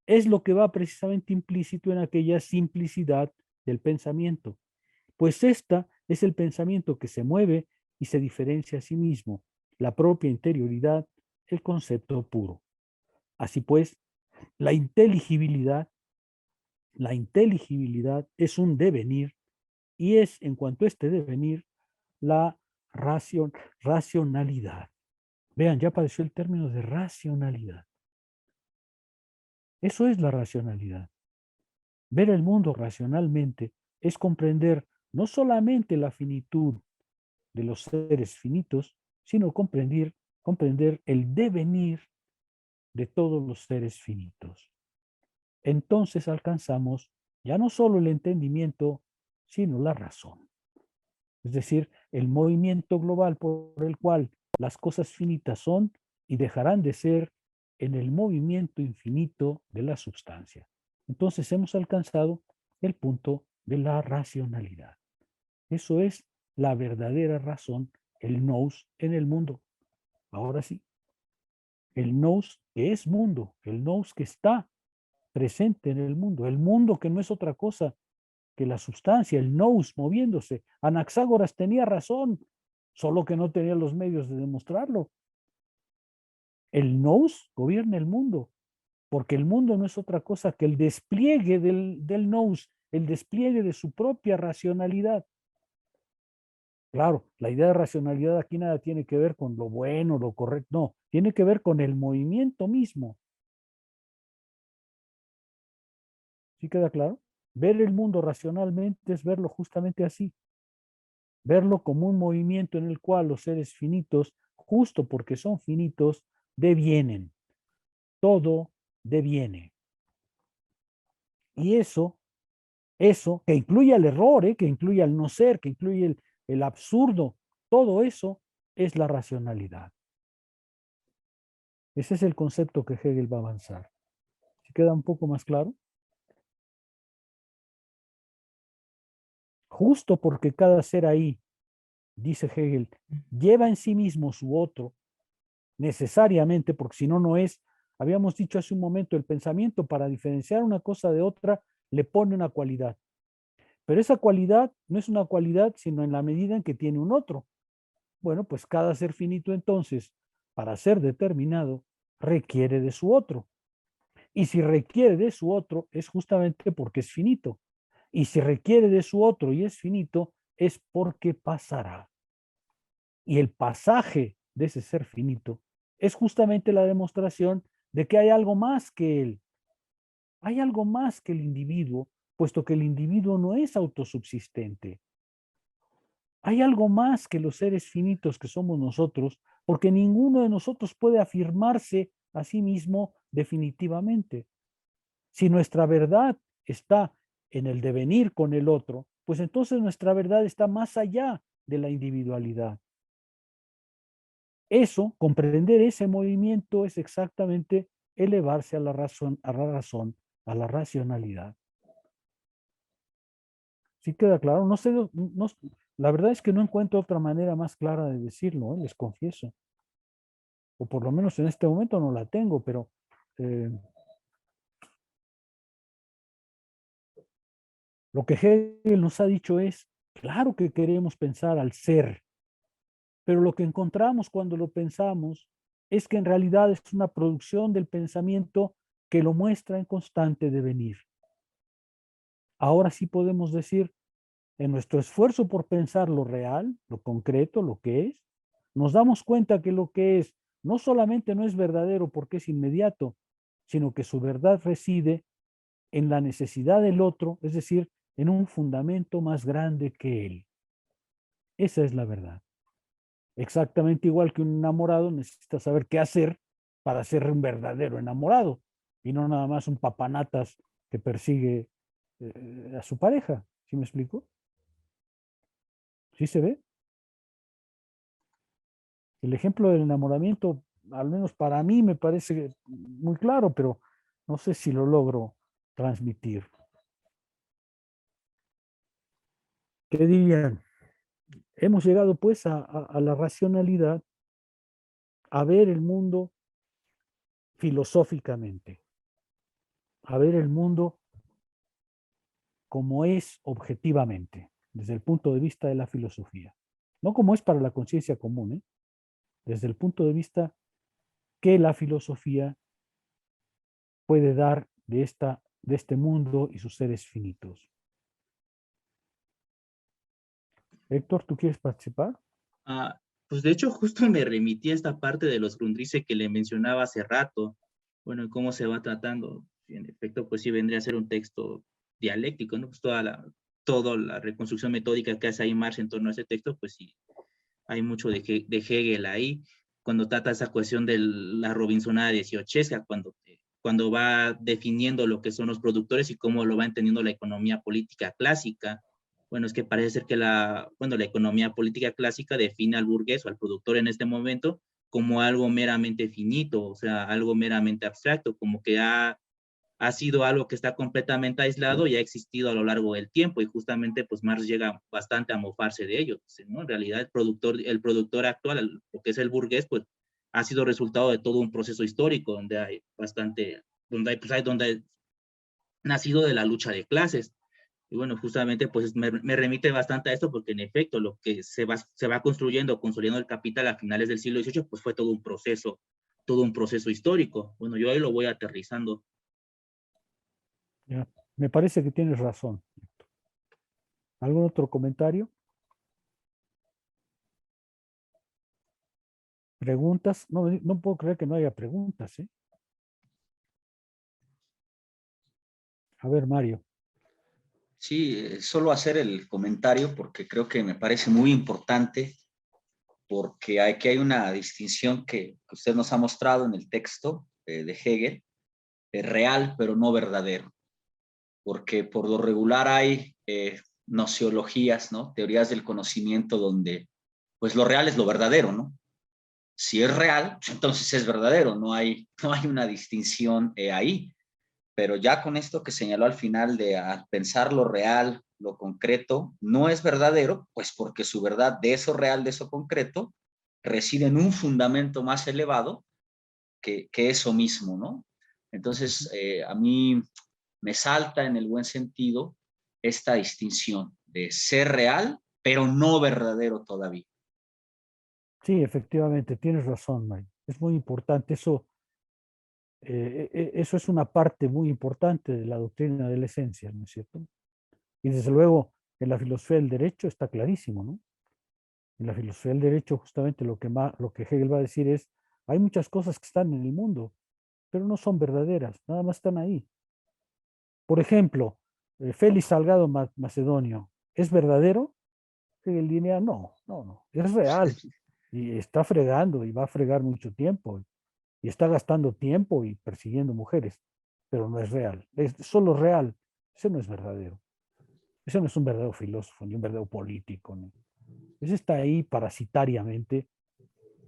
es lo que va precisamente implícito en aquella simplicidad del pensamiento, pues esta es el pensamiento que se mueve y se diferencia a sí mismo, la propia interioridad, el concepto puro. Así pues, la inteligibilidad es un devenir y es, en cuanto a este devenir, la racionalidad. Vean, ya apareció el término de racionalidad. Eso es la racionalidad. Ver el mundo racionalmente es comprender no solamente la finitud de los seres finitos, sino comprender el devenir de todos los seres finitos. Entonces alcanzamos ya no solo el entendimiento, sino la razón. Es decir, el movimiento global por el cual las cosas finitas son y dejarán de ser en el movimiento infinito de la substancia. Entonces hemos alcanzado el punto de la racionalidad. Eso es la verdadera razón, el nous en el mundo. Ahora sí, el nous que es mundo, el nous que está presente en el mundo que no es otra cosa que la sustancia, el nous moviéndose. Anaxágoras tenía razón, solo que no tenía los medios de demostrarlo. El nous gobierna el mundo, porque el mundo no es otra cosa que el despliegue del nous, el despliegue de su propia racionalidad. Claro, la idea de racionalidad aquí nada tiene que ver con lo bueno, lo correcto, no, tiene que ver con el movimiento mismo. ¿Sí queda claro? Ver el mundo racionalmente es verlo justamente así. Verlo como un movimiento en el cual los seres finitos, justo porque son finitos, devienen. Todo deviene. Y eso, que incluye el error, que incluye el no ser, que incluye el absurdo, todo eso es la racionalidad. Ese es el concepto que Hegel va a avanzar. ¿Se queda un poco más claro? Justo porque cada ser ahí, dice Hegel, lleva en sí mismo su otro, necesariamente, porque si no, no es. Habíamos dicho hace un momento, el pensamiento para diferenciar una cosa de otra le pone una cualidad. Pero esa cualidad no es una cualidad, sino en la medida en que tiene un otro. Bueno, pues cada ser finito entonces, para ser determinado, requiere de su otro. Y si requiere de su otro, es justamente porque es finito. Y si requiere de su otro y es finito, es porque pasará. Y el pasaje de ese ser finito es justamente la demostración de que hay algo más que él. Hay algo más que el individuo, puesto que el individuo no es autosubsistente. Hay algo más que los seres finitos que somos nosotros, porque ninguno de nosotros puede afirmarse a sí mismo definitivamente. Si nuestra verdad está en el devenir con el otro, pues entonces nuestra verdad está más allá de la individualidad. Eso, comprender ese movimiento es exactamente elevarse a la razón, a la racionalidad. ¿Sí queda claro? No sé, la verdad es que no encuentro otra manera más clara de decirlo, les confieso. O por lo menos en este momento no la tengo, pero lo que Hegel nos ha dicho es, claro que queremos pensar al ser, pero lo que encontramos cuando lo pensamos es que en realidad es una producción del pensamiento que lo muestra en constante devenir. Ahora sí podemos decir, en nuestro esfuerzo por pensar lo real, lo concreto, lo que es, nos damos cuenta que lo que es no solamente no es verdadero porque es inmediato, sino que su verdad reside en la necesidad del otro, es decir, en un fundamento más grande que él. Esa es la verdad. Exactamente igual que un enamorado necesita saber qué hacer para ser un verdadero enamorado y no nada más un papanatas que persigue a su pareja. ¿Sí me explico? ¿Sí se ve? El ejemplo del enamoramiento, al menos para mí, me parece muy claro, pero no sé si lo logro transmitir. ¿Qué dirían? Hemos llegado pues a la racionalidad, a ver el mundo filosóficamente, a ver el mundo como es objetivamente, desde el punto de vista de la filosofía. No como es para la conciencia común, ¿eh? Desde el punto de vista que la filosofía puede dar de este mundo y sus seres finitos. Héctor, ¿tú quieres participar? Pues de hecho justo me remití a esta parte de los Grundrisse que le mencionaba hace rato, bueno, y cómo se va tratando. En efecto, pues sí vendría a ser un texto dialéctico, ¿no? Pues toda la reconstrucción metódica que hace ahí Marx en torno a ese texto, pues sí, hay mucho de Hegel ahí, cuando trata esa cuestión de la Robinsonada dieciochesca, cuando va definiendo lo que son los productores y cómo lo va entendiendo la economía política clásica. Bueno, es que parece ser que la economía política clásica define al burgués o al productor en este momento como algo meramente finito, o sea, algo meramente abstracto, como que ha sido algo que está completamente aislado y ha existido a lo largo del tiempo, y justamente pues Marx llega bastante a mofarse de ello, ¿no? En realidad el productor actual, lo que es el burgués, pues ha sido resultado de todo un proceso histórico donde hay bastante, donde ha nacido de la lucha de clases. Y bueno, justamente pues me remite bastante a esto porque en efecto lo que se va construyendo el capital a finales del siglo XVIII, pues fue todo un proceso histórico. Bueno, yo ahí lo voy aterrizando. Ya, me parece que tienes razón. ¿Algún otro comentario? ¿Preguntas? No, no puedo creer que no haya preguntas, ¿eh? A ver, Mario. Sí, solo hacer el comentario porque creo que me parece muy importante, porque aquí hay una distinción que usted nos ha mostrado en el texto de Hegel, real pero no verdadero, porque por lo regular hay nociologías, ¿no? Teorías del conocimiento donde pues lo real es lo verdadero, ¿no? Si es real, pues, entonces es verdadero, no hay una distinción ahí. Pero ya con esto que señaló al final de al pensar lo real, lo concreto, no es verdadero, pues porque su verdad de eso real, de eso concreto, reside en un fundamento más elevado que eso mismo, ¿no? Entonces, a mí me salta en el buen sentido esta distinción de ser real, pero no verdadero todavía. Sí, efectivamente, tienes razón, Mario. Es muy importante eso. Eso es una parte muy importante de la doctrina de la esencia, ¿no es cierto? Y desde luego, en la filosofía del derecho está clarísimo, ¿no? En la filosofía del derecho, justamente lo que Hegel va a decir es, hay muchas cosas que están en el mundo, pero no son verdaderas, nada más están ahí. Por ejemplo, Félix Salgado Macedonio, ¿es verdadero? Hegel diría, no, es real. Y está fregando y va a fregar mucho tiempo. Y está gastando tiempo y persiguiendo mujeres, pero no es real. Es solo real. Eso no es verdadero. Eso no es un verdadero filósofo, ni un verdadero político. ¿No? Eso está ahí parasitariamente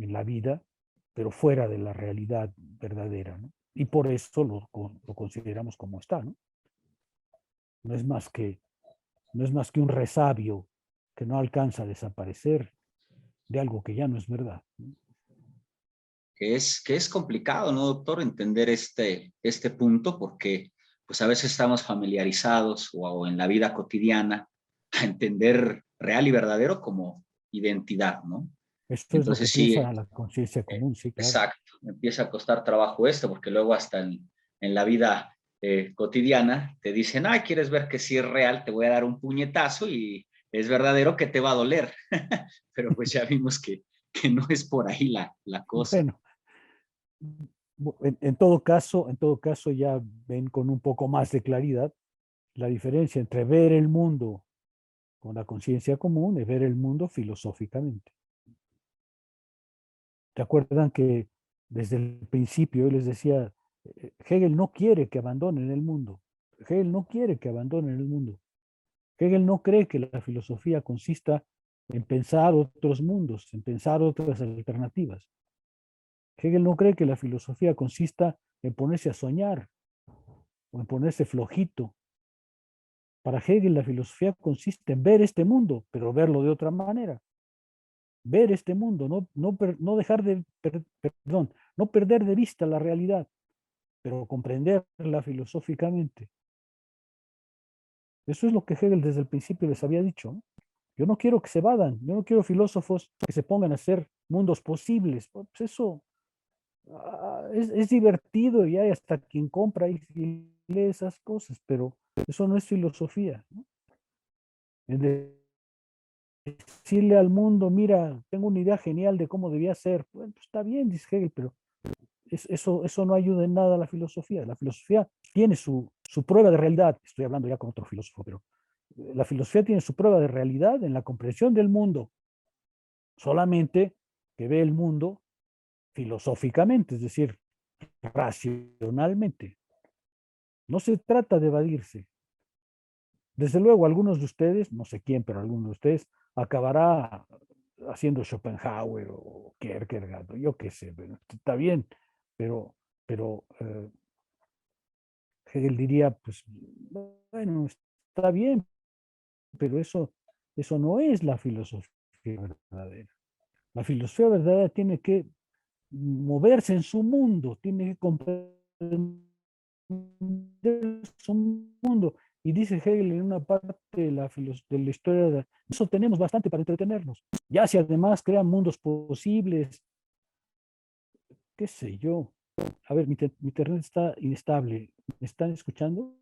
en la vida, pero fuera de la realidad verdadera. ¿No? Y por eso lo consideramos como está. ¿No? No es más que, no es más que un resabio que no alcanza a desaparecer de algo que ya no es verdad. ¿No? Que es complicado, ¿no, doctor? Entender este punto porque pues a veces estamos familiarizados o en la vida cotidiana a entender real y verdadero como identidad, ¿no? Esto es lo que Entonces sí, piensa la conciencia común, sí, claro. exacto, me empieza a costar trabajo esto porque luego hasta en la vida cotidiana te dicen, ah, ¿quieres ver que sí es real? Te voy a dar un puñetazo y es verdadero que te va a doler. Pero pues ya vimos que no es por ahí la cosa. Bueno, en todo caso ya ven con un poco más de claridad la diferencia entre ver el mundo con la conciencia común y ver el mundo filosóficamente. ¿Te acuerdan que desde el principio yo les decía, Hegel no quiere que abandonen el mundo, Hegel no quiere que abandonen el mundo. Hegel no cree que la filosofía consista en pensar otros mundos, en pensar otras alternativas. Hegel no cree que la filosofía consista en ponerse a soñar o en ponerse flojito. Para Hegel la filosofía consiste en ver este mundo, pero verlo de otra manera. Ver este mundo, no dejar de, perdón, no perder de vista la realidad, pero comprenderla filosóficamente. Eso es lo que Hegel desde el principio les había dicho, ¿no? Yo no quiero que se vadan, yo no quiero filósofos que se pongan a hacer mundos posibles. Pues eso es divertido y hay hasta quien compra y lee esas cosas, pero eso no es filosofía, ¿no? Es decirle al mundo, mira, tengo una idea genial de cómo debía ser. Bueno, pues está bien, dice Hegel, pero eso no ayuda en nada a la filosofía. La filosofía tiene su prueba de realidad. Estoy hablando ya con otro filósofo, pero la filosofía tiene su prueba de realidad en la comprensión del mundo, solamente que ve el mundo filosóficamente, es decir, racionalmente. No se trata de evadirse. Desde luego, algunos de ustedes, no sé quién, pero algunos de ustedes, acabará haciendo Schopenhauer o Kierkegaard, yo qué sé, está bien, pero Hegel diría, pues, bueno, está bien, pero eso no es la filosofía verdadera. La filosofía verdadera tiene que moverse en su mundo, tiene que comprender su mundo. Y dice Hegel en una parte de la historia, de eso tenemos bastante para entretenernos. Ya si además crean mundos posibles, qué sé yo. A ver, mi internet está inestable. ¿Me están escuchando?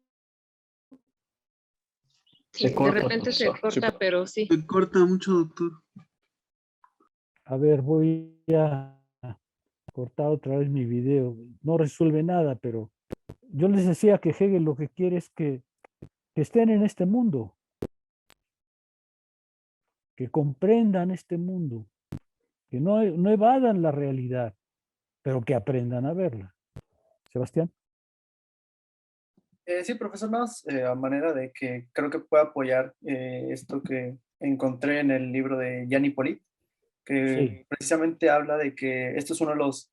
Sí, de repente se corta, pero sí. Se corta mucho, doctor. A ver, voy a cortar otra vez mi video. No resuelve nada, pero yo les decía que Hegel lo que quiere es que estén en este mundo, que comprendan este mundo, que no evadan la realidad, pero que aprendan a verla. Sebastián. Sí, profesor, más a manera de que creo que puede apoyar esto que encontré en el libro de Jan Hippolyte, que precisamente habla de que esto es uno de los,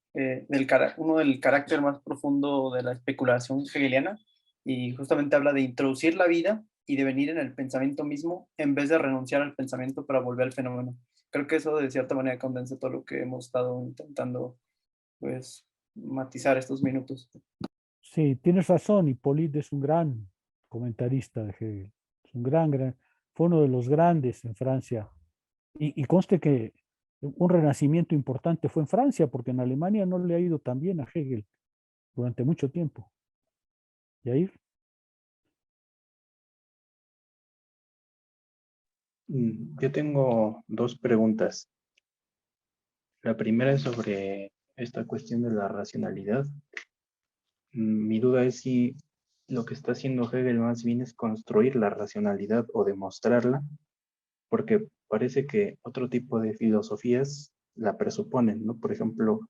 uno del carácter más profundo de la especulación hegeliana, y justamente habla de introducir la vida y de venir en el pensamiento mismo en vez de renunciar al pensamiento para volver al fenómeno. Creo que eso de cierta manera condensa todo lo que hemos estado intentando, pues, matizar estos minutos. Sí, tienes razón, Hippolyte es un gran comentarista de Hegel. Es un fue uno de los grandes en Francia. Y conste que un renacimiento importante fue en Francia, porque en Alemania no le ha ido tan bien a Hegel durante mucho tiempo. ¿Yair? Yo tengo dos preguntas. La primera es sobre esta cuestión de la racionalidad. Mi duda es si lo que está haciendo Hegel más bien es construir la racionalidad o demostrarla, porque parece que otro tipo de filosofías la presuponen, ¿no? Por ejemplo,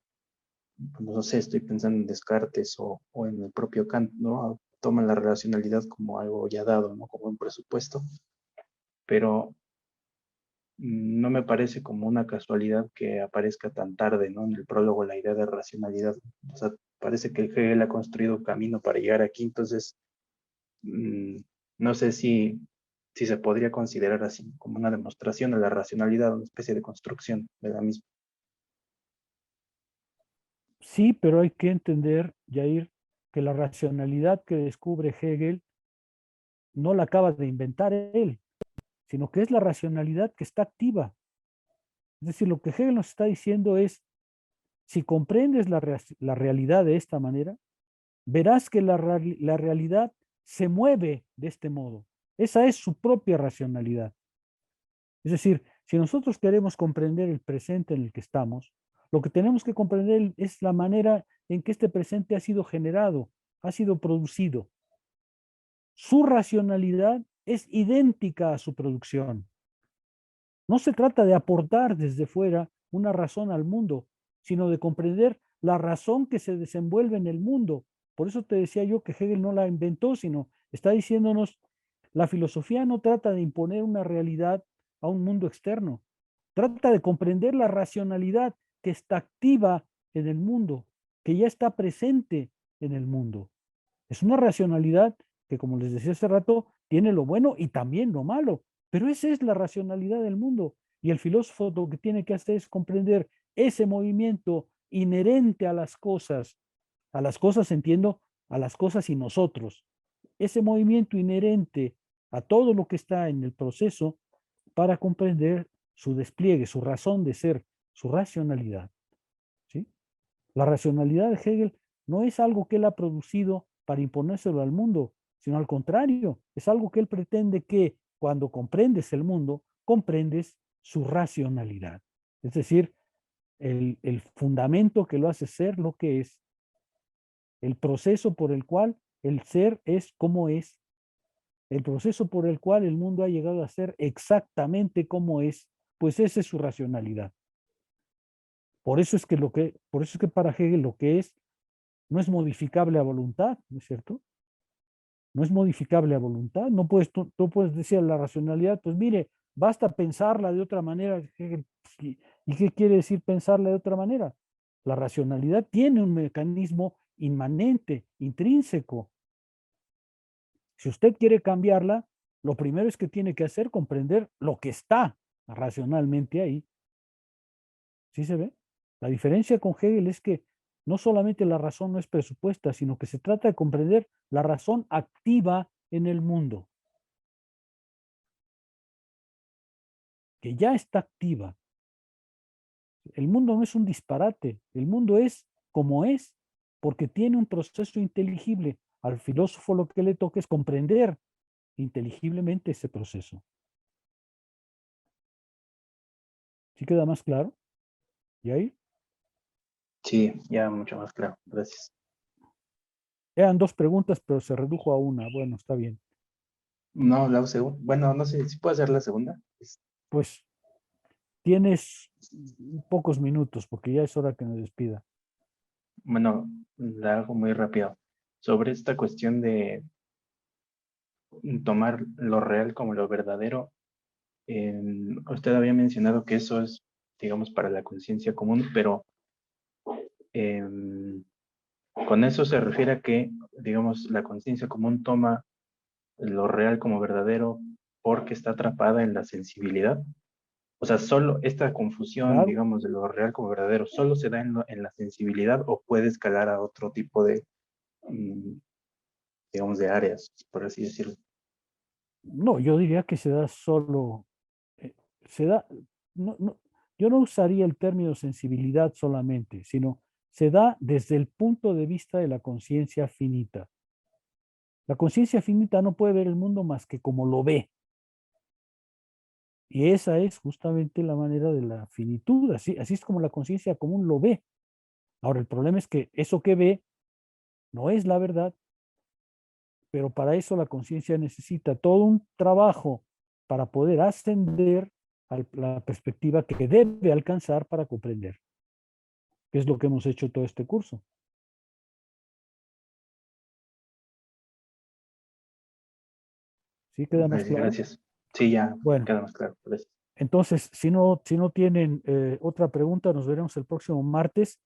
no sé, estoy pensando en Descartes o en el propio Kant, ¿no? Toman la racionalidad como algo ya dado, ¿no? Como un presupuesto, pero no me parece como una casualidad que aparezca tan tarde, ¿no? En el prólogo la idea de racionalidad. O sea, parece que Hegel ha construido un camino para llegar aquí, entonces no sé si se podría considerar así, como una demostración de la racionalidad, una especie de construcción de la misma. Sí, pero hay que entender, Yair, que la racionalidad que descubre Hegel no la acaba de inventar él, sino que es la racionalidad que está activa. Es decir, lo que Hegel nos está diciendo es, si comprendes la realidad de esta manera, verás que la realidad se mueve de este modo. Esa es su propia racionalidad. Es decir, si nosotros queremos comprender el presente en el que estamos, lo que tenemos que comprender es la manera en que este presente ha sido generado, ha sido producido. Su racionalidad es idéntica a su producción. No se trata de aportar desde fuera una razón al mundo, sino de comprender la razón que se desenvuelve en el mundo. Por eso te decía yo que Hegel no la inventó, sino Está diciéndonos, la filosofía no trata de imponer una realidad a un mundo externo. Trata de comprender la racionalidad que está activa en el mundo, que ya está presente en el mundo. Es una racionalidad que, como les decía hace rato, tiene lo bueno y también lo malo, pero esa es la racionalidad del mundo. Y el filósofo lo que tiene que hacer es comprender ese movimiento inherente a las cosas entiendo, a las cosas y nosotros, ese movimiento inherente a todo lo que está en el proceso para comprender su despliegue, su razón de ser, su racionalidad. ¿Sí? La racionalidad de Hegel no es algo que él ha producido para imponérselo al mundo, sino al contrario, es algo que él pretende que cuando comprendes el mundo, comprendes su racionalidad. Es decir, el fundamento que lo hace ser lo que es, el proceso por el cual el ser es como es, el proceso por el cual el mundo ha llegado a ser exactamente como es, pues esa es su racionalidad. Por eso es que para Hegel lo que es no es modificable a voluntad, ¿no es cierto? No es modificable a voluntad. No puedes, tú puedes decir a la racionalidad, pues mire, basta pensarla de otra manera. ¿Y qué quiere decir pensarla de otra manera? La racionalidad tiene un mecanismo inmanente, intrínseco. Si usted quiere cambiarla, lo primero es que tiene que hacer comprender lo que está racionalmente ahí. ¿Sí se ve? La diferencia con Hegel es que no solamente la razón no es presupuesta, sino que se trata de comprender la razón activa en el mundo, que ya está activa. El mundo no es un disparate, el mundo es como es, porque tiene un proceso inteligible. Al filósofo lo que le toca es comprender inteligiblemente ese proceso. ¿Sí queda más claro? ¿Y ahí? Sí, ya mucho más claro. Gracias. Eran dos preguntas, pero se redujo a una. Bueno, está bien. No, la segunda. Bueno, no sé si puedo hacer la segunda. Pues tienes pocos minutos, porque ya es hora que me despida. Bueno, la hago muy rápido. Sobre esta cuestión de tomar lo real como lo verdadero, usted había mencionado que eso es, digamos, para la conciencia común, pero con eso se refiere a que, digamos, la conciencia común toma lo real como verdadero porque está atrapada en la sensibilidad. O sea, solo esta confusión, Claro. digamos, de lo real como verdadero, ¿solo se da en la sensibilidad o puede escalar a otro tipo de, digamos, de áreas, por así decirlo? No, yo diría que se da solo, se da, yo no usaría el término sensibilidad solamente, sino se da desde el punto de vista de la conciencia finita. La conciencia finita no puede ver el mundo más que como lo ve. Y esa es justamente la manera de la finitud, así es como la conciencia común lo ve. Ahora, el problema es que eso que ve no es la verdad, pero para eso la conciencia necesita todo un trabajo para poder ascender a la perspectiva que debe alcanzar para comprender, que es lo que hemos hecho todo este curso. ¿Sí queda más claro? Gracias. Sí, ya Bueno, queda más claro. Gracias. entonces, si no tienen otra pregunta, nos veremos el próximo martes.